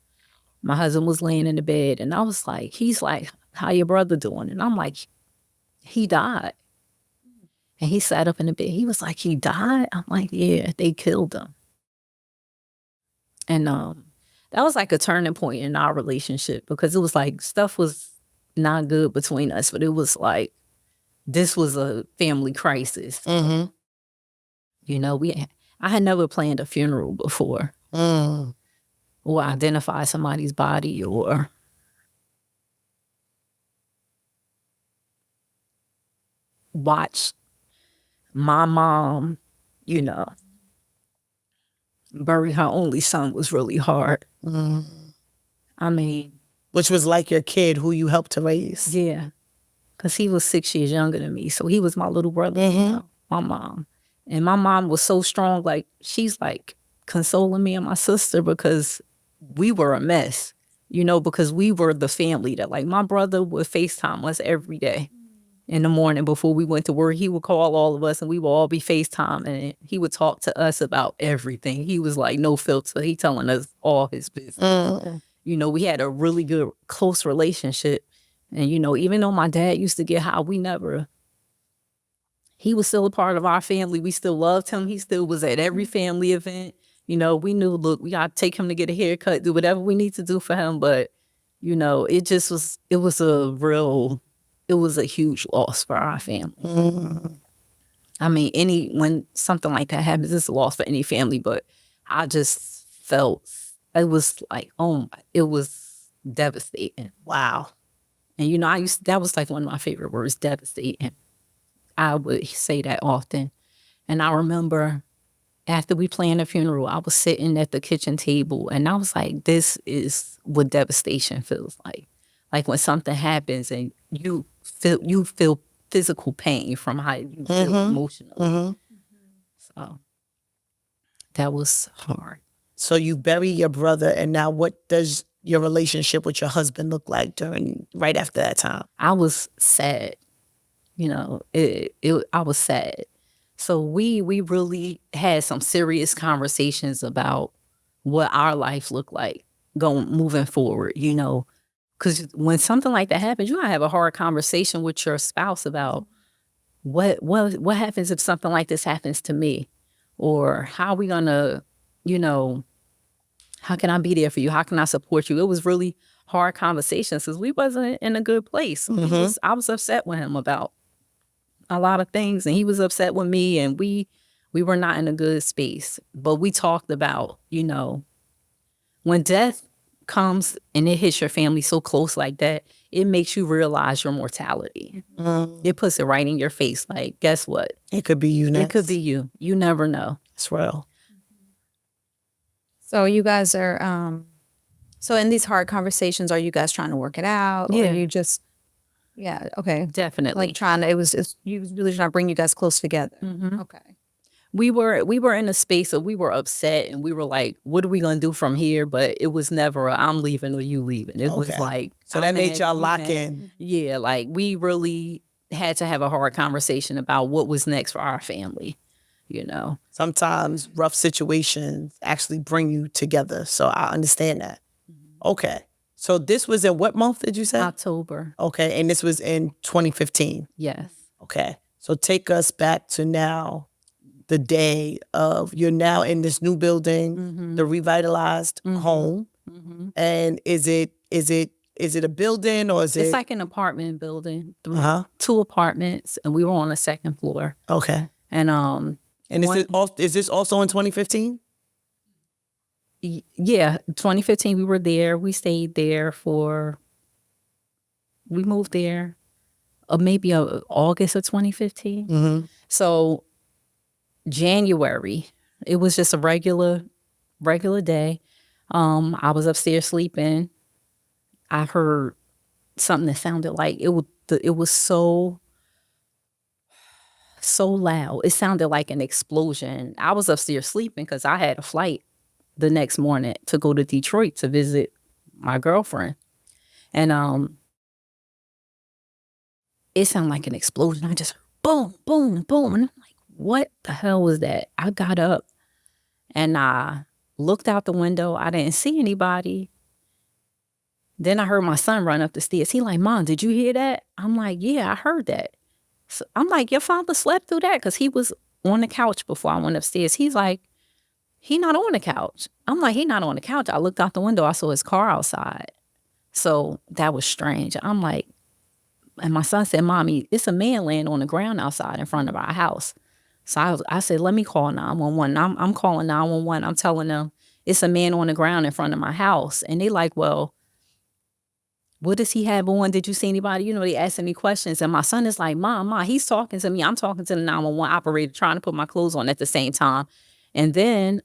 My husband was laying in the bed, and I was like, he's like, how your brother doing? And I'm like, he died. And he sat up in the bed. He was like, he died? I'm like, yeah, they killed him. And that was like a turning point in our relationship because it was like stuff was not good between us, but it was like this was a family crisis. Mm-hmm. I had never planned a funeral before or identify somebody's body or watch my mom, bury her only son was really hard. I mean, Which was like your kid who you helped to raise. yeah, because he was 6 years younger than me. So he was my little brother, my mom. And my mom was so strong, like, she's like consoling me and my sister because we were a mess, because we were the family that, like, my brother would FaceTime us every day in the morning before we went to work. He would call all of us and we would all be FaceTime, and he would talk to us about everything. He was like no filter. He telling us all his business. We had a really good, close relationship. And, even though my dad used to get high, he was still a part of our family. We still loved him. He still was at every family event. We knew, look, we got to take him to get a haircut, do whatever we need to do for him. But, it was a huge loss for our family. I mean, when something like that happens, it's a loss for any family. But I just felt it was like, it was devastating. Wow. And, that was like one of my favorite words, devastating. I would say that often. And I remember after we planned the funeral, I was sitting at the kitchen table and I was like, this is what devastation feels like. Like when something happens and you feel physical pain from how you feel emotionally. So that was hard. So you bury your brother, and now what does your relationship with your husband look like right after that time? I was sad. I was sad. So we really had some serious conversations about what our life looked like moving forward, because when something like that happens, you gotta have a hard conversation with your spouse about what happens if something like this happens to me, or how are we gonna, how can I be there for you? How can I support you? It was really hard conversations because we wasn't in a good place. I was upset with him about a lot of things, and he was upset with me, and we were not in a good space. But we talked about, when death comes and it hits your family so close like that, it makes you realize your mortality. It puts it right in your face. Like, guess what? It could be you next. It could be you. You never know. It's real. So you guys are, so in these hard conversations, are you guys trying to work it out? Yeah. Or are you just, yeah, okay. Definitely. Like you was really trying to bring you guys close together. Okay. We were in a space of we were upset and we were like, what are we going to do from here? But it was never I'm leaving or you leaving. It was like. So that made y'all lock in. Yeah, like we really had to have a hard conversation about what was next for our family, Sometimes rough situations actually bring you together. So I understand that. Okay. So this was in what month did you say? October. Okay. And this was in 2015. Yes. Okay. So take us back to now, the day of, you're now in this new building, the revitalized home. And is it a building or is it? It's like an apartment building, 2 apartments, and we were on the 2nd floor. Okay. And is this also in 2015? Yeah, 2015 we were there. We stayed there we moved there maybe August of 2015. So January, it was just a regular day. I was upstairs sleeping. I heard something that sounded like it was so loud. It sounded like an explosion. I was upstairs sleeping because I had a flight the next morning to go to Detroit to visit my girlfriend. And it sounded like an explosion. I just heard boom, boom, boom. And I'm like, what the hell was that? I got up and I looked out the window. I didn't see anybody. Then I heard my son run up the stairs. He like, Mom, did you hear that? I'm like, yeah, I heard that. So I'm like, your father slept through that? Because he was on the couch before I went upstairs. He's like, he not on the couch. I'm like, he not on the couch. I looked out the window. I saw his car outside. So that was strange. I'm like, and my son said, Mommy, it's a man laying on the ground outside in front of our house. So I said, let me call 911. I'm calling 911. I'm telling them it's a man on the ground in front of my house. And they like, well, what does he have on? Did you see anybody? They asking me questions. And my son is like, Mom, he's talking to me. I'm talking to the 911 operator, trying to put my clothes on at the same time. And then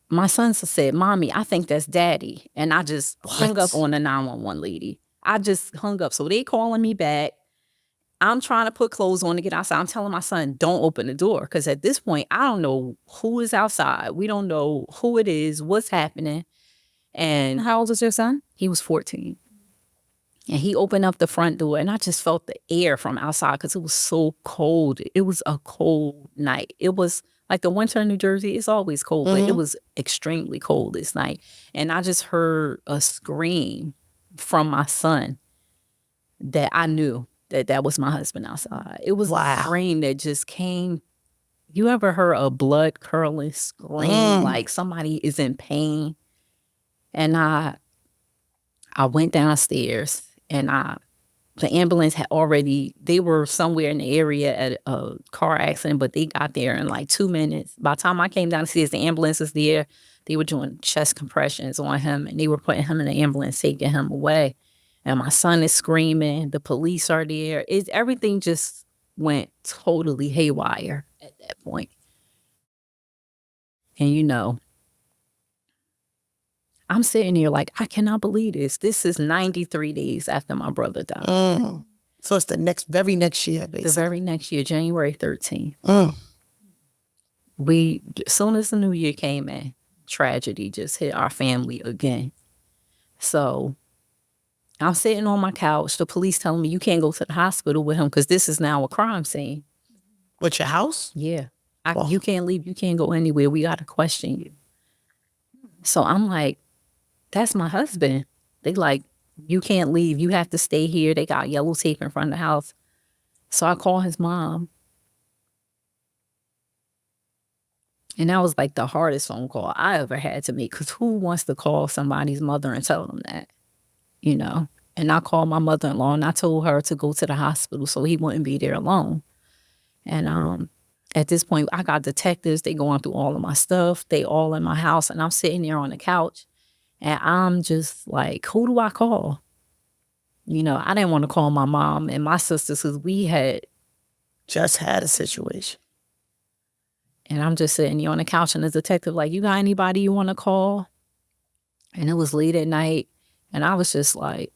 my son said, "Mommy, I think that's daddy." And I just hung up on the 911 lady. I just hung up. So they calling me back. I'm trying to put clothes on to get outside. I'm telling my son, don't open the door. Because at this point, I don't know who is outside. We don't know who it is, what's happening. And How old is your son? he was 14. And he opened up the front door, and I just felt the air from outside because it was so cold. It was a cold night. It was like the winter in New Jersey. It's always cold, but it was extremely cold this night. And I just heard a scream from my son that I knew that was my husband outside. It was a scream that just came. You ever heard a blood curdling scream like somebody is in pain? And I went downstairs, and the ambulance had they were somewhere in the area at a car accident, but they got there in like 2 minutes. By the time I came downstairs, the ambulance was there. They were doing chest compressions on him, and they were putting him in the ambulance, taking him away. And my son is screaming. The police are there. Everything just went totally haywire at that point. And I'm sitting here like, I cannot believe this. This is 93 days after my brother died. So it's the very next year, basically. The very next year, January 13th. As soon as the new year came in, tragedy just hit our family again. So I'm sitting on my couch. The police telling me you can't go to the hospital with him because this is now a crime scene. With your house? Yeah. You can't leave. You can't go anywhere. We got to question you. So I'm like, that's my husband. They like, you can't leave. You have to stay here. They got yellow tape in front of the house. So I call his mom. And that was like the hardest phone call I ever had to make, because who wants to call somebody's mother and tell them that? And I called my mother-in-law, and I told her to go to the hospital so he wouldn't be there alone. And at this point, I got detectives. They going through all of my stuff. They all in my house, and I'm sitting there on the couch, and I'm just like, who do I call? I didn't want to call my mom and my sisters because we had just had a situation. And I'm just sitting there on the couch, and the detective like, you got anybody you want to call? And it was late at night. And I was just like,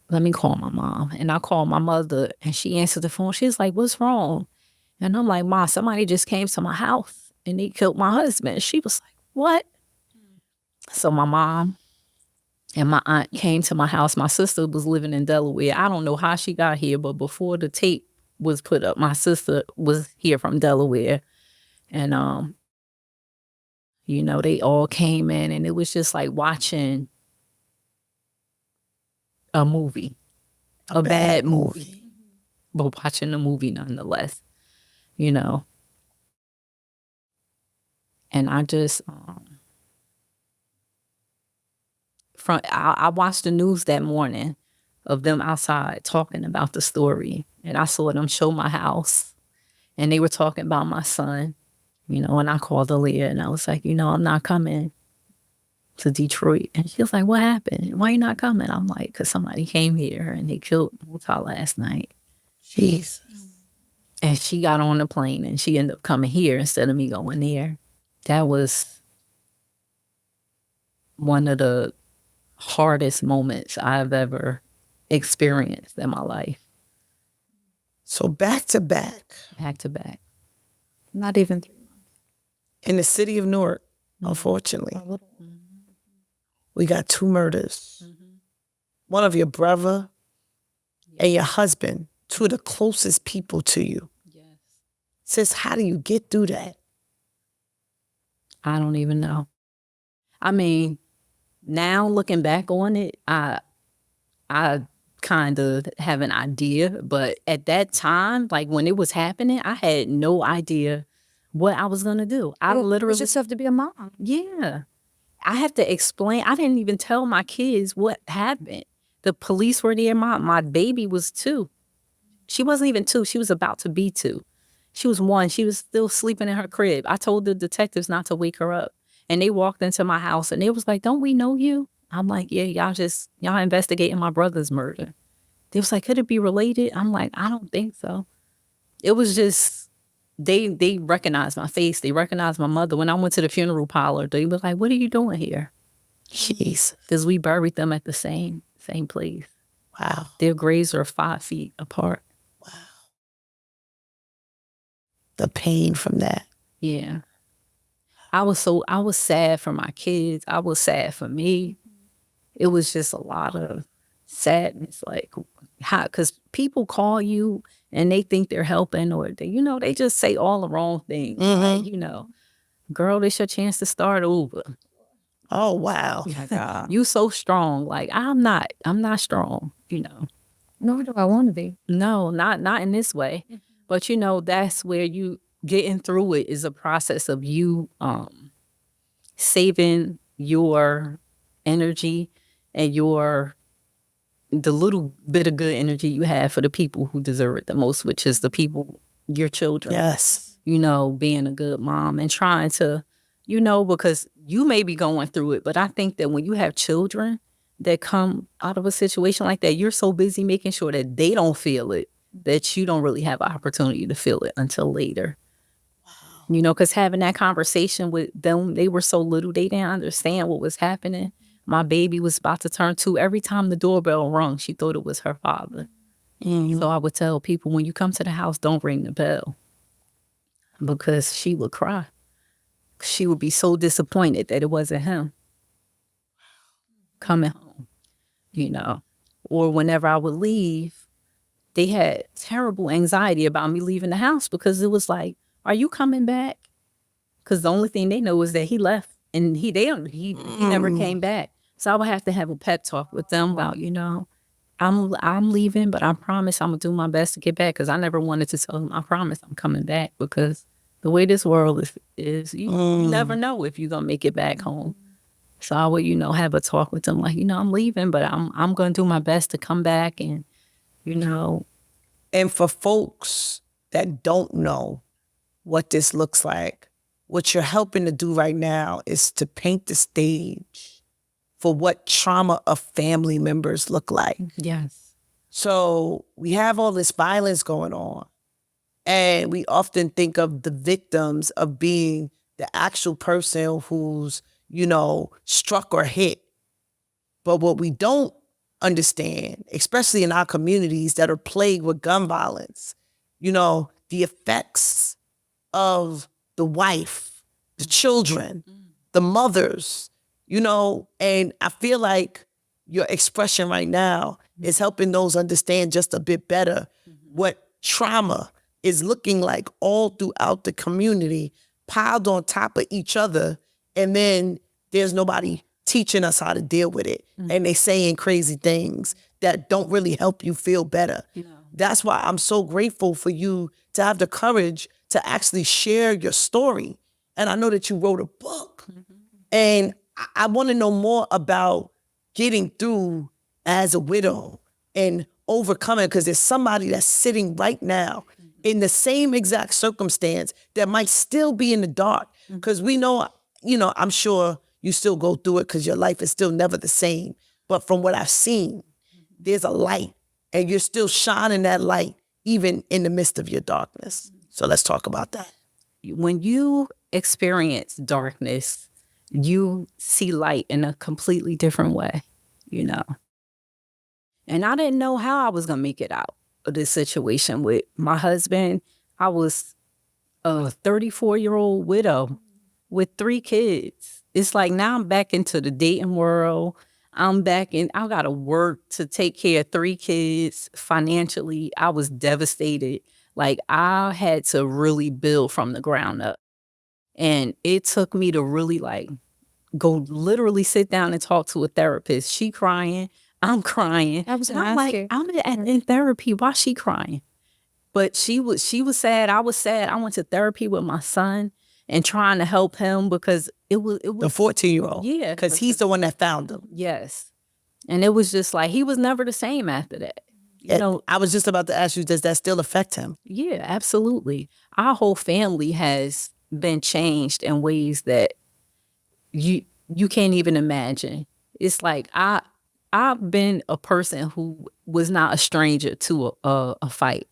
let me call my mom. And I called my mother, and she answered the phone. She was like, what's wrong? And I'm like, Ma, somebody just came to my house and they killed my husband. She was like, what? So my mom and my aunt came to my house. My sister was living in Delaware. I don't know how she got here, but before the tape was put up, my sister was here from Delaware. And, they all came in, and it was just like watching a movie, a bad movie, but watching a movie nonetheless, And I just, I watched the news that morning of them outside talking about the story, and I saw them show my house, and they were talking about my son, and I called Aaliyah, and I was like, I'm not coming to Detroit. And she was like, what happened? Why you not coming? I'm like, because somebody came here and they killed Muta last night. Jesus. And she got on the plane, and she ended up coming here instead of me going there. That was one of the hardest moments I've ever experienced in my life. So back to back. Back to back. Not even 3 months. In the city of Newark, unfortunately. We got 2 murders. One of your brother and your husband, 2 of the closest people to you. Yes. Sis, how do you get through that? I don't even know. I mean, now looking back on it, I kind of have an idea, but at that time, like when it was happening, I had no idea what I was gonna do. I literally just have to be a mom. Yeah. I have to explain. I didn't even tell my kids what happened. The police were there. My baby was 2. She wasn't even 2. She was about to be 2. She was 1. She was still sleeping in her crib. I told the detectives not to wake her up. And they walked into my house, and they was like, don't we know you? I'm like, yeah, y'all investigating my brother's murder. They was like, could it be related? I'm like, I don't think so. It was just they recognize my face. They recognize my mother. When I went to the funeral parlor, they were like, "What are you doing here?" Jeez. Because we buried them at the same place. Wow. Their graves are 5 feet apart. The pain from that. Yeah. I was sad for my kids. I was sad for me. It was just a lot of sadness. Like, how, because people call you and they think they're helping, or they just say all the wrong things. Like, girl, this your chance to start over. Oh, wow. Oh my God. You so strong. Like, I'm not strong, Nor do I want to be. No, not in this way. But that's where you getting through it is a process of you saving your energy and the little bit of good energy you have for the people who deserve it the most, which is the people, your children. Yes. Being a good mom and trying to, because you may be going through it, but I think that when you have children that come out of a situation like that, you're so busy making sure that they don't feel it, that you don't really have an opportunity to feel it until later. Wow. Because having that conversation with them, they were so little, they didn't understand what was happening. My baby was about to turn 2. Every time the doorbell rung, she thought it was her father. So I would tell people, when you come to the house, don't ring the bell. Because she would cry. She would be so disappointed that it wasn't him coming home, Or whenever I would leave, they had terrible anxiety about me leaving the house, because it was like, are you coming back? Because the only thing they know is that he left, and he never came back. So I would have to have a pep talk with them about, I'm leaving, but I promise I'm gonna do my best to get back, because I never wanted to tell them I promise I'm coming back, because the way this world is you never know if you're gonna make it back home. So I would, have a talk with them like, I'm leaving, but I'm gonna do my best to come back, and And for folks that don't know what this looks like, what you're helping to do right now is to paint the stage for what trauma of family members look like. Yes. So we have all this violence going on, and we often think of the victims of being the actual person who's, struck or hit. But what we don't understand, especially in our communities that are plagued with gun violence, the effects of the wife, the children, the mothers, and I feel like your expression right now is helping those understand just a bit better what trauma is looking like all throughout the community, piled on top of each other, and then there's nobody teaching us how to deal with it. And they saying crazy things that don't really help you feel better. That's why I'm so grateful for you to have the courage to actually share your story. And I know that you wrote a book. And I want to know more about getting through as a widow and overcoming, because there's somebody that's sitting right now in the same exact circumstance that might still be in the dark. Because we know, I'm sure you still go through it, because your life is still never the same. But from what I've seen, there's a light, and you're still shining that light even in the midst of your darkness. So let's talk about that. When you experience darkness, you see light in a completely different way, And I didn't know how I was going to make it out of this situation with my husband. I was a 34-year-old widow with 3 kids. It's like, now I'm back into the dating world. I got to work to take care of 3 kids. Financially, I was devastated. Like, I had to really build from the ground up. And it took me to really go literally sit down and talk to a therapist. She crying, I'm crying. I was And gonna I'm ask like, you. I'm in therapy. Why she crying? But she was sad. I was sad. I went to therapy with my son and trying to help him, because it was The 14-year-old. Yeah. Because he's the one that found him. Yes. And it was just like, he was never the same after that. I was just about to ask you, does that still affect him? Yeah, absolutely. Our whole family has been changed in ways that you can't even imagine. It's like, I've been a person who was not a stranger to a fight.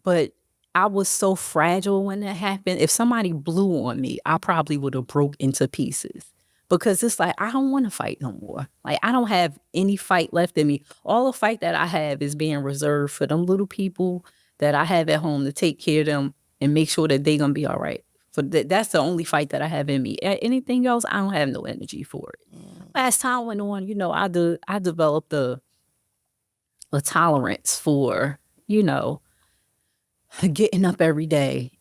But But I was so fragile when that happened. If somebody blew on me, I probably would have broke into pieces. Because it's like, I don't want to fight no more. Like, I don't have any fight left in me. All the fight that I have is being reserved for them little people that I have at home to take care of them and make sure that they going to be all right. That's the only fight that I have in me. Anything else, I don't have no energy for it. As time went on, I developed a tolerance for, getting up every day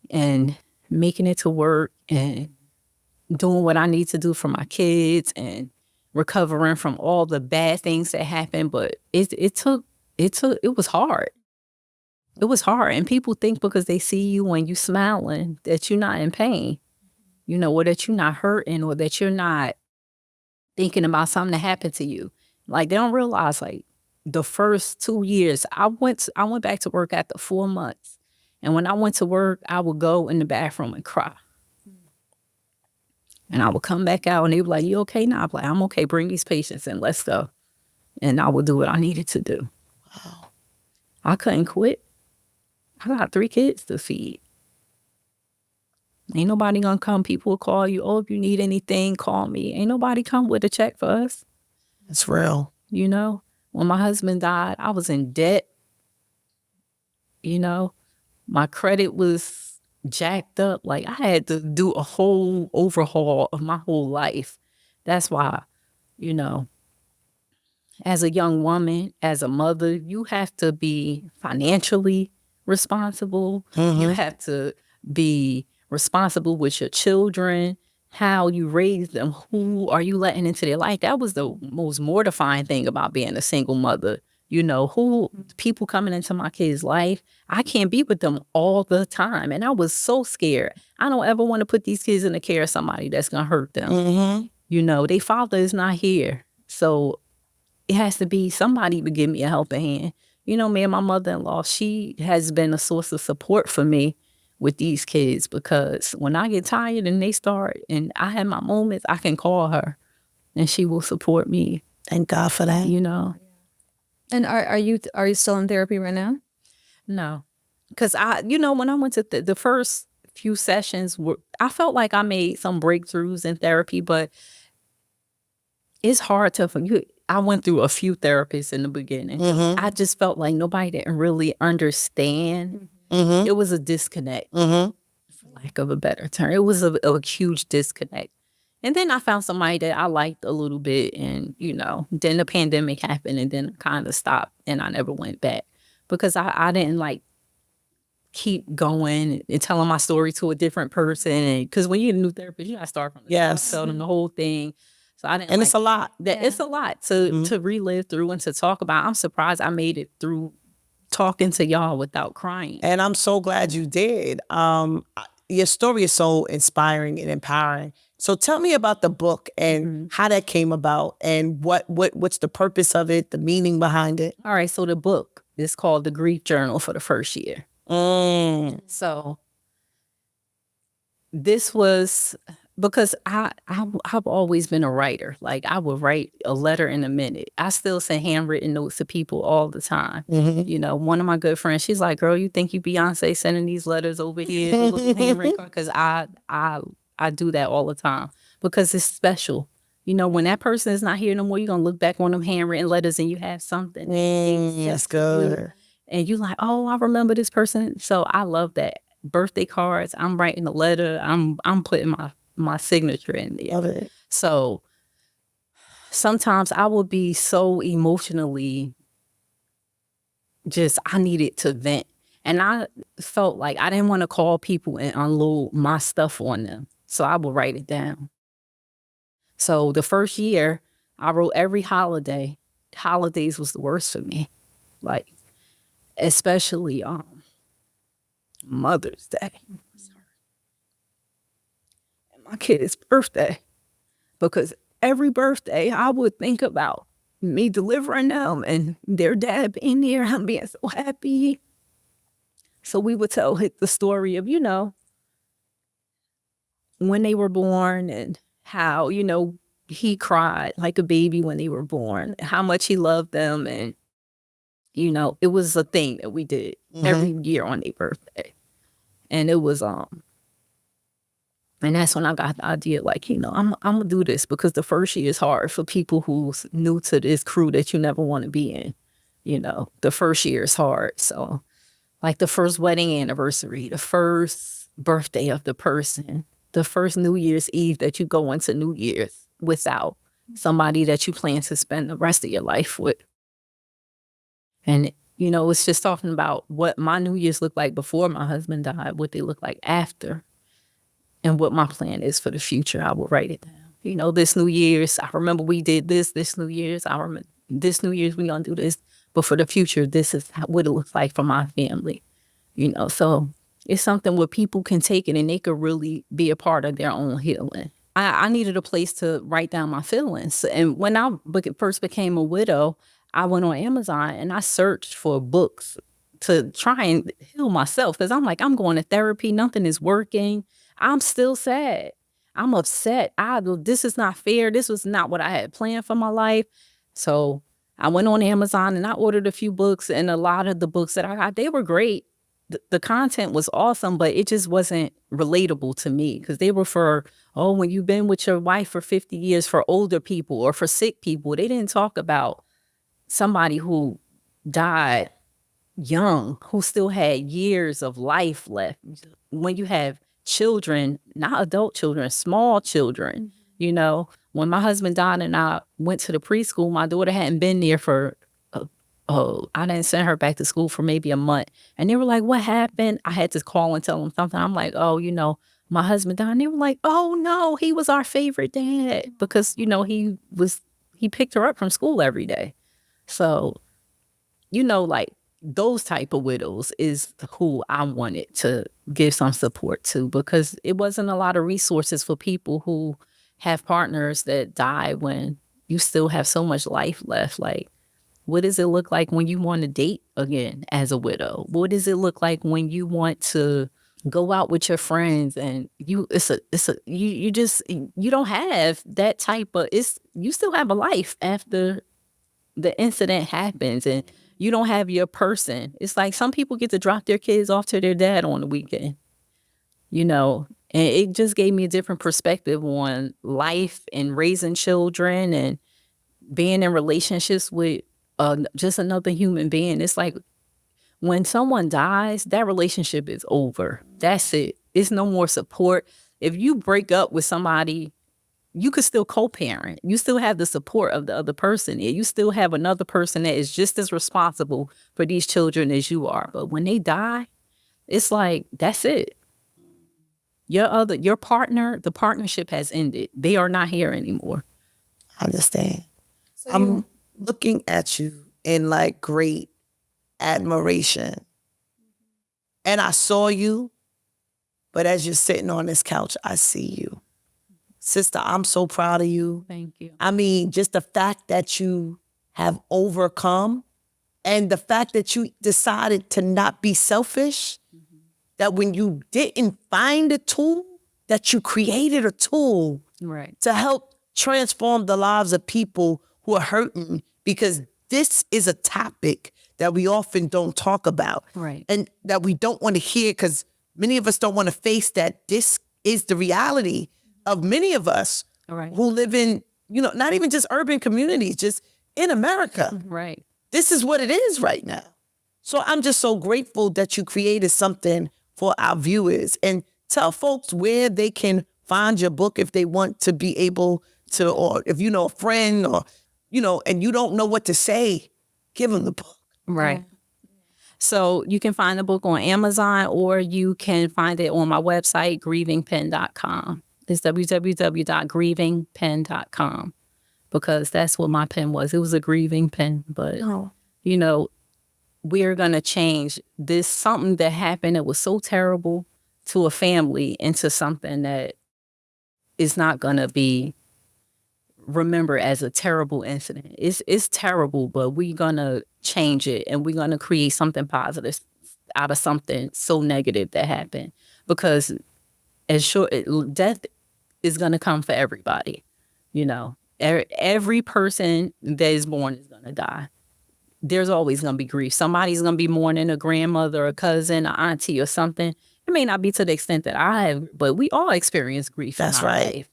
and making it to work and doing what I need to do for my kids and recovering from all the bad things that happened. But it was hard. It was hard. And people think because they see you when you smiling that you're not in pain, or that you're not hurting or that you're not thinking about something that happened to you. Like, they don't realize, like, the first 2 years, I went back to work after 4 months. And when I went to work, I would go in the bathroom and cry. And I would come back out and they were like, "You okay now?" I'm like, "I'm okay. Bring these patients in. Let's go." And I would do what I needed to do. Wow. I couldn't quit. I got 3 kids to feed. Ain't nobody gonna come. People will call you. "Oh, if you need anything, call me." Ain't nobody come with a check for us. It's real. When my husband died, I was in debt. My credit was jacked up. Like, I had to do a whole overhaul of my whole life. That's why, as a young woman, as a mother, you have to be financially responsible. You have to be responsible with your children, how you raise them, who are you letting into their life. That was the most mortifying thing about being a single mother. Who people coming into my kids' life, I can't be with them all the time. And I was so scared. I don't ever want to put these kids in the care of somebody that's going to hurt them. Their father is not here. So it has to be somebody to give me a helping hand. Me and my mother-in-law, she has been a source of support for me with these kids, because when I get tired and they start and I have my moments, I can call her and she will support me. Thank God for that. And are you still in therapy right now? No, because when I went to the first few sessions, I felt like I made some breakthroughs in therapy, but it's hard to. I went through a few therapists in the beginning. I just felt like nobody didn't really understand. It was a disconnect, for lack of a better term. It was a huge disconnect. And then I found somebody that I liked a little bit, and, then the pandemic happened and then kind of stopped and I never went back because I didn't keep going and telling my story to a different person. And because when you're a new therapist, you got to start from the top, tell them the whole thing. So I didn't. And it's a lot. It's a lot to relive through and to talk about. I'm surprised I made it through talking to y'all without crying. And I'm so glad you did. Your story is so inspiring and empowering. So tell me about the book and how that came about and what's the purpose of it, the meaning behind it. All right. So the book is called The Grief Journal for the First Year. So this was because I've always been a writer. Like, I would write a letter in a minute. I still send handwritten notes to people all the time. One of my good friends, she's like, "Girl, you think you Beyonce sending these letters over here?" Because I do that all the time because it's special. When that person is not here no more, you're going to look back on them handwritten letters and you have something. That's good. And you're like, "Oh, I remember this person." So I love that. Birthday cards, I'm writing a letter. I'm putting my signature in there. Love it. So sometimes I would be so emotionally I needed to vent. And I felt like I didn't want to call people and unload my stuff on them. So I would write it down. So the first year, I wrote every holiday. Holidays was the worst for me. Like, especially Mother's Day. And my kid's birthday. Because every birthday, I would think about me delivering them and their dad being there. I'm being so happy. So we would tell the story of, when they were born and how, he cried like a baby when they were born, how much he loved them. And, it was a thing that we did. every year on their birthday. And it was and that's when I got the idea, like, I'm gonna do this, because the first year is hard for people who's new to this crew that you never want to be in. The first year is hard. So, like, the first wedding anniversary, the first birthday of the person, the first New Year's Eve that you go into New Year's without somebody that you plan to spend the rest of your life with. And, it's just talking about what my New Year's looked like before my husband died, what they look like after, and what my plan is for the future. I will write it down. This New Year's, I remember we did this New Year's. I remember this New Year's, we're going to do this. But for the future, this is what it looks like for my family. So it's something where people can take it and they could really be a part of their own healing. I needed a place to write down my feelings. And when I first became a widow, I went on Amazon and I searched for books to try and heal myself, because I'm like, I'm going to therapy. Nothing is working. I'm still sad. I'm upset. This is not fair. This was not what I had planned for my life. So I went on Amazon and I ordered a few books, and a lot of the books that I got, they were great. The content was awesome, but it just wasn't relatable to me, because they were for, when you've been with your wife for 50 years, for older people or for sick people. They didn't talk about somebody who died young, who still had years of life left. When you have children, not adult children, small children, when my husband died and I went to the preschool, my daughter hadn't been there for, I didn't send her back to school for maybe a month. And they were like, what happened? I had to call and tell them something. I'm like, my husband died. And they were like, oh no, he was our favorite dad, because, he picked her up from school every day. So, like, those type of widows is who I wanted to give some support to, because it wasn't a lot of resources for people who have partners that die when you still have so much life left. Like, what does it look like when you want to date again as a widow? What does it look like when you want to go out with your friends and you don't have that type of, you still have a life after the incident happens, and you don't have your person. It's like some people get to drop their kids off to their dad on the weekend, and it just gave me a different perspective on life and raising children and being in relationships with just another human being. It's like when someone dies, that relationship is over. That's it. It's no more support. If you break up with somebody, you could still co-parent. You still have the support of the other person. You still have another person that is just as responsible for these children as you are. But when they die, it's like, that's it. Your partner, the partnership has ended. They are not here anymore. I understand. I'm looking at you in like great admiration. And I saw you, but as you're sitting on this couch, I see you. Sister, I'm so proud of you. Thank you. I mean, just the fact that you have overcome, and the fact that you decided to not be selfish, that when you didn't find a tool, that you created a tool to help transform the lives of people who are hurting, because this is a topic that we often don't talk about, and that we don't want to hear, because many of us don't want to face that this is the reality of many of us who live in, not even just urban communities, just in America. Right. This is what it is right now. So I'm just so grateful that you created something for our viewers. And tell folks where they can find your book if they want to be able to, or if you know a friend, or, and you don't know what to say, give them the book. Right. So you can find the book on Amazon, or you can find it on my website, grievingpen.com. It's www.grievingpen.com, because that's what my pen was. It was a grieving pen. But, we're going to change this, something that happened that was so terrible to a family, into something that is not going to be remembered as a terrible incident. It's terrible, but we're going to change it, and we're going to create something positive out of something so negative that happened. Because death is going to come for everybody. Every person that is born is going to die. there's always going to be grief. Somebody's going to be mourning a grandmother, a cousin, an auntie or something. It may not be to the extent that I have, but we all experience grief That's in our right. life,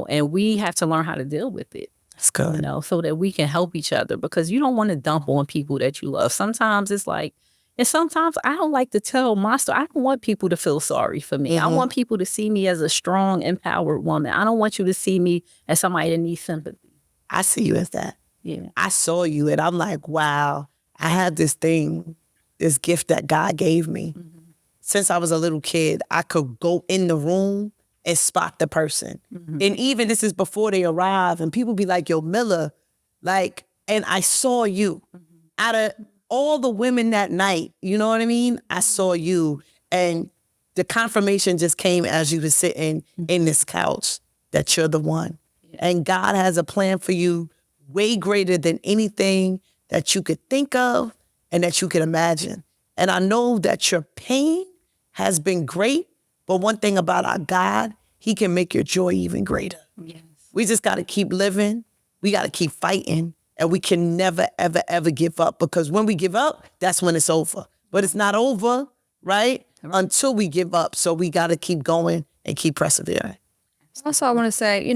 and we have to learn how to deal with it. That's good. So that we can help each other, because you don't want to dump on people that you love. Sometimes it's like, and sometimes I don't like to tell my story. I don't want people to feel sorry for me. I want people to see me as a strong, empowered woman. I don't want you to see me as somebody that needs sympathy. I see you as that. Yeah. I saw you and I'm like, wow, I had this thing, this gift that God gave me. Since I was a little kid, I could go in the room and spot the person. And even this is before they arrive, and people be like, yo, Miller, like, and I saw you. Out of all the women that night, you know what I mean? I saw you, and the confirmation just came as you were sitting in this couch that you're the one. And God has a plan for you way greater than anything that you could think of and that you could imagine. And I know that your pain has been great, but one thing about our God, he can make your joy even greater. Yes. We just got to keep living. We got to keep fighting. And we can never, ever, ever give up, because when we give up, that's when it's over. But it's not over, right? Until we give up. So we got to keep going and keep persevering. Also, I want to say,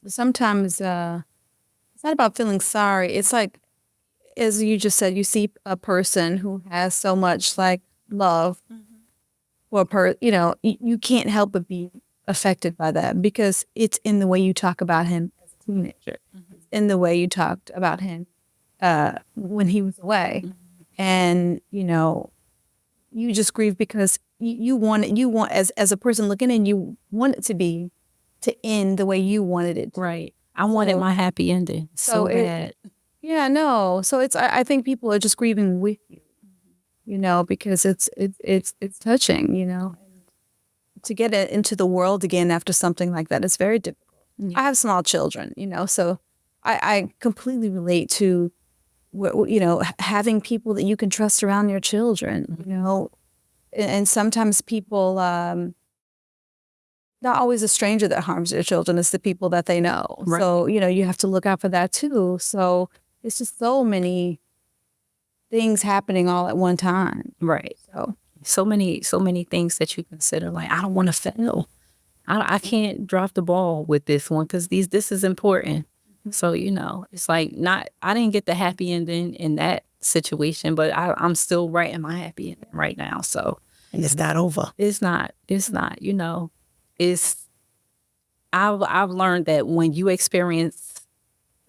sometimes it's not about feeling sorry. It's like, as you just said, you see a person who has so much like love for you can't help but be affected by that, because it's in the way you talk about him as a teenager, in the way you talked about him when he was away, and you just grieve because you want as a person looking in, you want it to end the way you wanted it to. Right. I wanted my happy ending so bad. Yeah, no. So I think people are just grieving with you, because it's touching, to get it into the world again after something like that is very difficult. Yeah. I have small children, so I completely relate to, having people that you can trust around your children, and sometimes people, not always a stranger that harms their children, it's the people that they know. Right. So, you have to look out for that too. So it's just so many things happening all at one time. Right. So many things that you consider. Like, I don't want to fail. I can't drop the ball with this one, because this is important. So, it's like I didn't get the happy ending in that situation, but I'm still writing my happy ending right now. So, and it's not over. It's not, I've learned that when you experience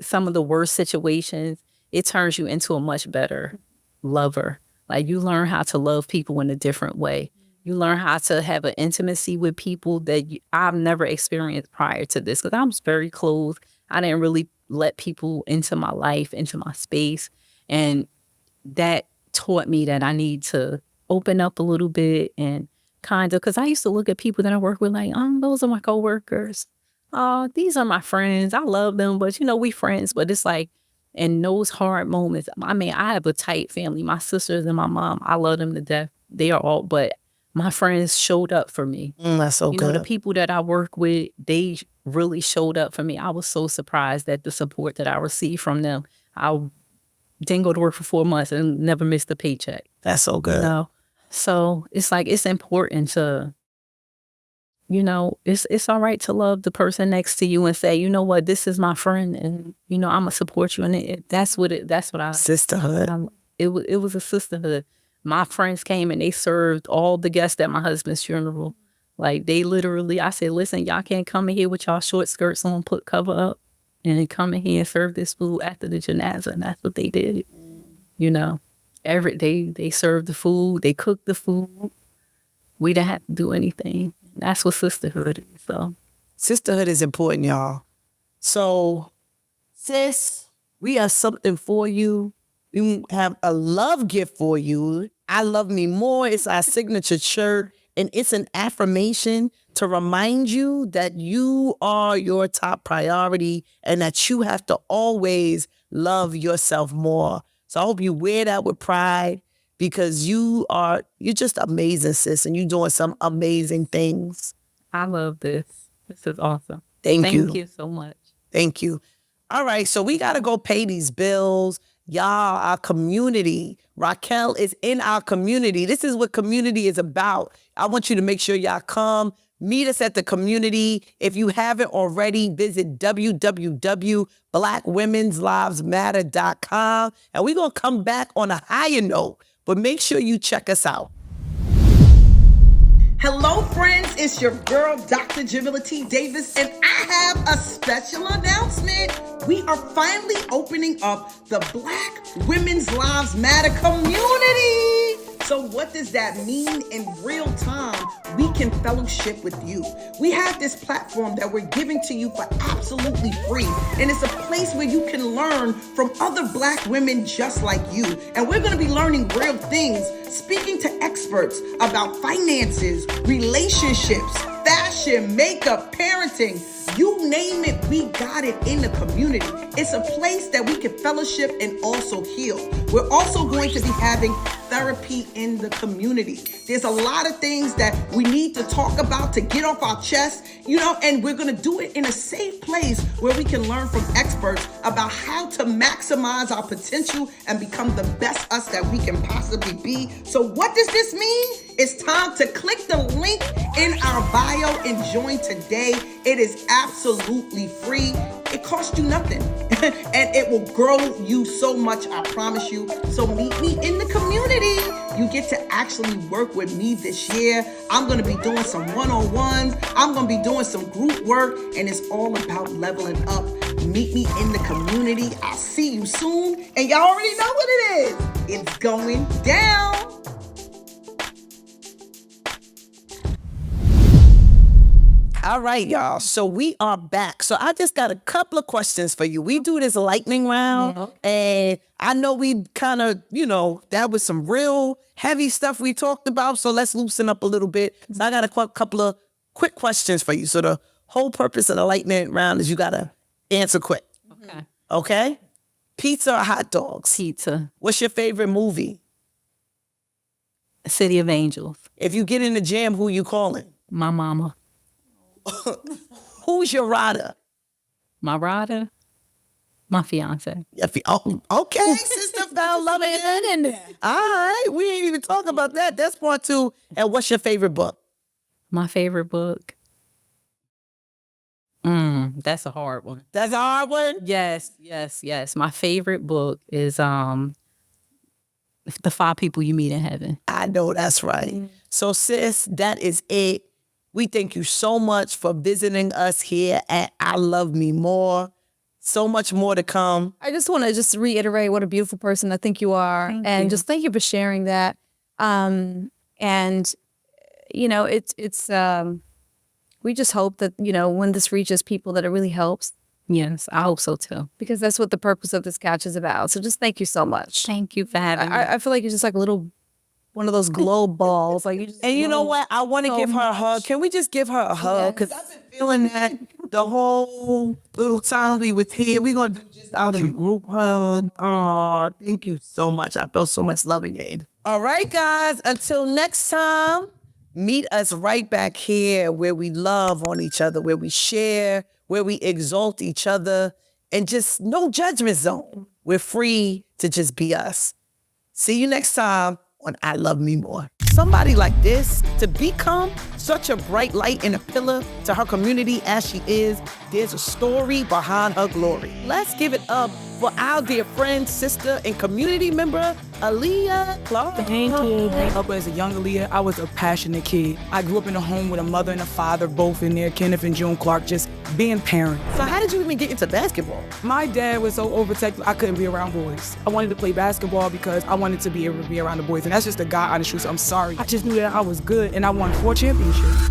some of the worst situations, it turns you into a much better lover. Like, you learn how to love people in a different way. You learn how to have an intimacy with people that I've never experienced prior to this, because I was very closed. I didn't really let people into my life, into my space. And that taught me that I need to open up a little bit, and kind of, because I used to look at people that I work with like, those are my coworkers. These are my friends. I love them, but we friends. But it's like, in those hard moments, I mean, I have a tight family. My sisters and my mom, I love them to death. They are all, but my friends showed up for me. That's so good. The people that I work with, they really showed up for me. I was so surprised at the support that I received from them. I didn't go to work for 4 months and never missed a paycheck. That's so good. So it's like, it's important to, it's all right to love the person next to you and say, you know what, this is my friend, and I'm gonna support you. And that's what I sisterhood. It was a sisterhood. My friends came and they served all the guests at my husband's funeral. Like, they literally, I said, listen, y'all can't come in here with y'all short skirts on, put cover up, and then come in here and serve this food after the janaza. And that's what they did. Every day they served the food, they cooked the food. We didn't have to do anything. That's what sisterhood is. So sisterhood is important, y'all. So, sis, we have something for you. We have a love gift for you. I Love Me More. It's our signature shirt, and it's an affirmation to remind you that you are your top priority and that you have to always love yourself more. So I hope you wear that with pride, because you're just amazing, sis, and you're doing some amazing things. I love this. This is awesome. Thank you. Thank you so much. Thank you. All right, so we got to go pay these bills. Y'all, our community. Raquel is in our community. This is what community is about. I want you to make sure y'all come. Meet us at the community. If you haven't already, visit www.blackwomensLivesMatter.com. And we're going to come back on a higher note, but make sure you check us out. Hello, friends. It's your girl, Dr. Jamila T. Davis, and I have a special announcement. We are finally opening up the Black Women's Lives Matter community. So what does that mean in real time? We can fellowship with you. We have this platform that we're giving to you for absolutely free. And it's a place where you can learn from other Black women just like you. And we're going to be learning real things, speaking to experts about finances, relationships, fashion, makeup, parenting. You name it, we got it in the community. It's a place that we can fellowship and also heal. We're also going to be having therapy in the community. There's a lot of things that we need to talk about to get off our chest, and we're going to do it in a safe place where we can learn from experts about how to maximize our potential and become the best us that we can possibly be. So what does this mean? It's time to click the link in our bio and join today. It is absolutely free. It costs you nothing and it will grow you so much, I promise you. So meet me in the community. You get to actually work with me this year. I'm going to be doing some one-on-ones. I'm going to be doing some group work, and it's all about leveling up. Meet me in the community. I'll see you soon. And y'all already know what it is. It's going down. All right, y'all. So we are back. So I just got a couple of questions for you. We do this lightning round, and I know we kind of, that was some real heavy stuff we talked about. So let's loosen up a little bit. So I got a couple of quick questions for you. So the whole purpose of the lightning round is you got to answer quick. Okay. Okay? Pizza or hot dogs? Pizza. What's your favorite movie? City of Angels. If you get in the jam, who you calling? My mama. Who's your rider? My rider? My fiance. Okay, sister found love in there. All right, we ain't even talk about that. That's part 2. And what's your favorite book? My favorite book? That's a hard one. That's a hard one? Yes. My favorite book is The 5 People You Meet in Heaven. I know that's right. So sis, that is it. We thank you so much for visiting us here at I Love Me More. So much more to come. I just want to reiterate what a beautiful person I think you are. Thank you. Just thank you for sharing that. We just hope that, when this reaches people that it really helps. Yes, I hope so too. Because that's what the purpose of this couch is about. So just thank you so much. Thank you for having me. I feel like you're just like a little, one of those glow balls. Like You know what? I want to give her a hug. Can we just give her a hug? Because I've been feeling that the whole little time we was here. We're going to do just out a group hug. Oh, thank you so much. I felt so much love in your end. All right, guys. Until next time, meet us right back here where we love on each other, where we share, where we exalt each other, and just no judgment zone. We're free to just be us. See you next time on I Love Me More. Somebody like this, to become such a bright light and a pillar to her community as she is, there's a story behind her glory. Let's give it up for our dear friend, sister, and community member, Aaliyah Clark. Thank you. Up as a young Aaliyah, I was a passionate kid. I grew up in a home with a mother and a father, both in there, Kenneth and June Clark, just being parents. So how did you even get into basketball? My dad was so overprotective, I couldn't be around boys. I wanted to play basketball because I wanted to be able to be around the boys, and that's just the God honest truth. I'm sorry. I just knew that I was good, and I won 4 championships.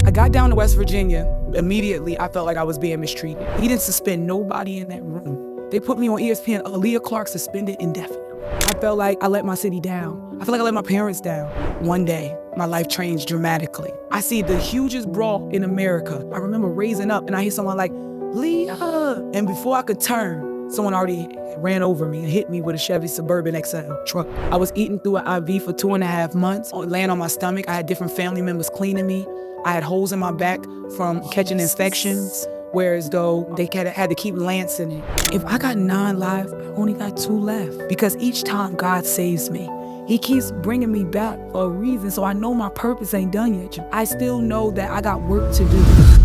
I got down to West Virginia. Immediately, I felt like I was being mistreated. He didn't suspend nobody in that room. They put me on ESPN, Aaliyah Clark suspended indefinitely. I felt like I let my city down. I feel like I let my parents down. One day, my life changed dramatically. I see the hugest brawl in America. I remember raising up and I hear someone like, Leah. And before I could turn, someone already ran over me and hit me with a Chevy Suburban XL truck. I was eating through an IV for 2.5 months, laying on my stomach. I had different family members cleaning me. I had holes in my back from catching infections. whereas though they had to keep lancing it. If I got 9 lives, I only got 2 left. Because each time God saves me, he keeps bringing me back for a reason, so I know my purpose ain't done yet. I still know that I got work to do.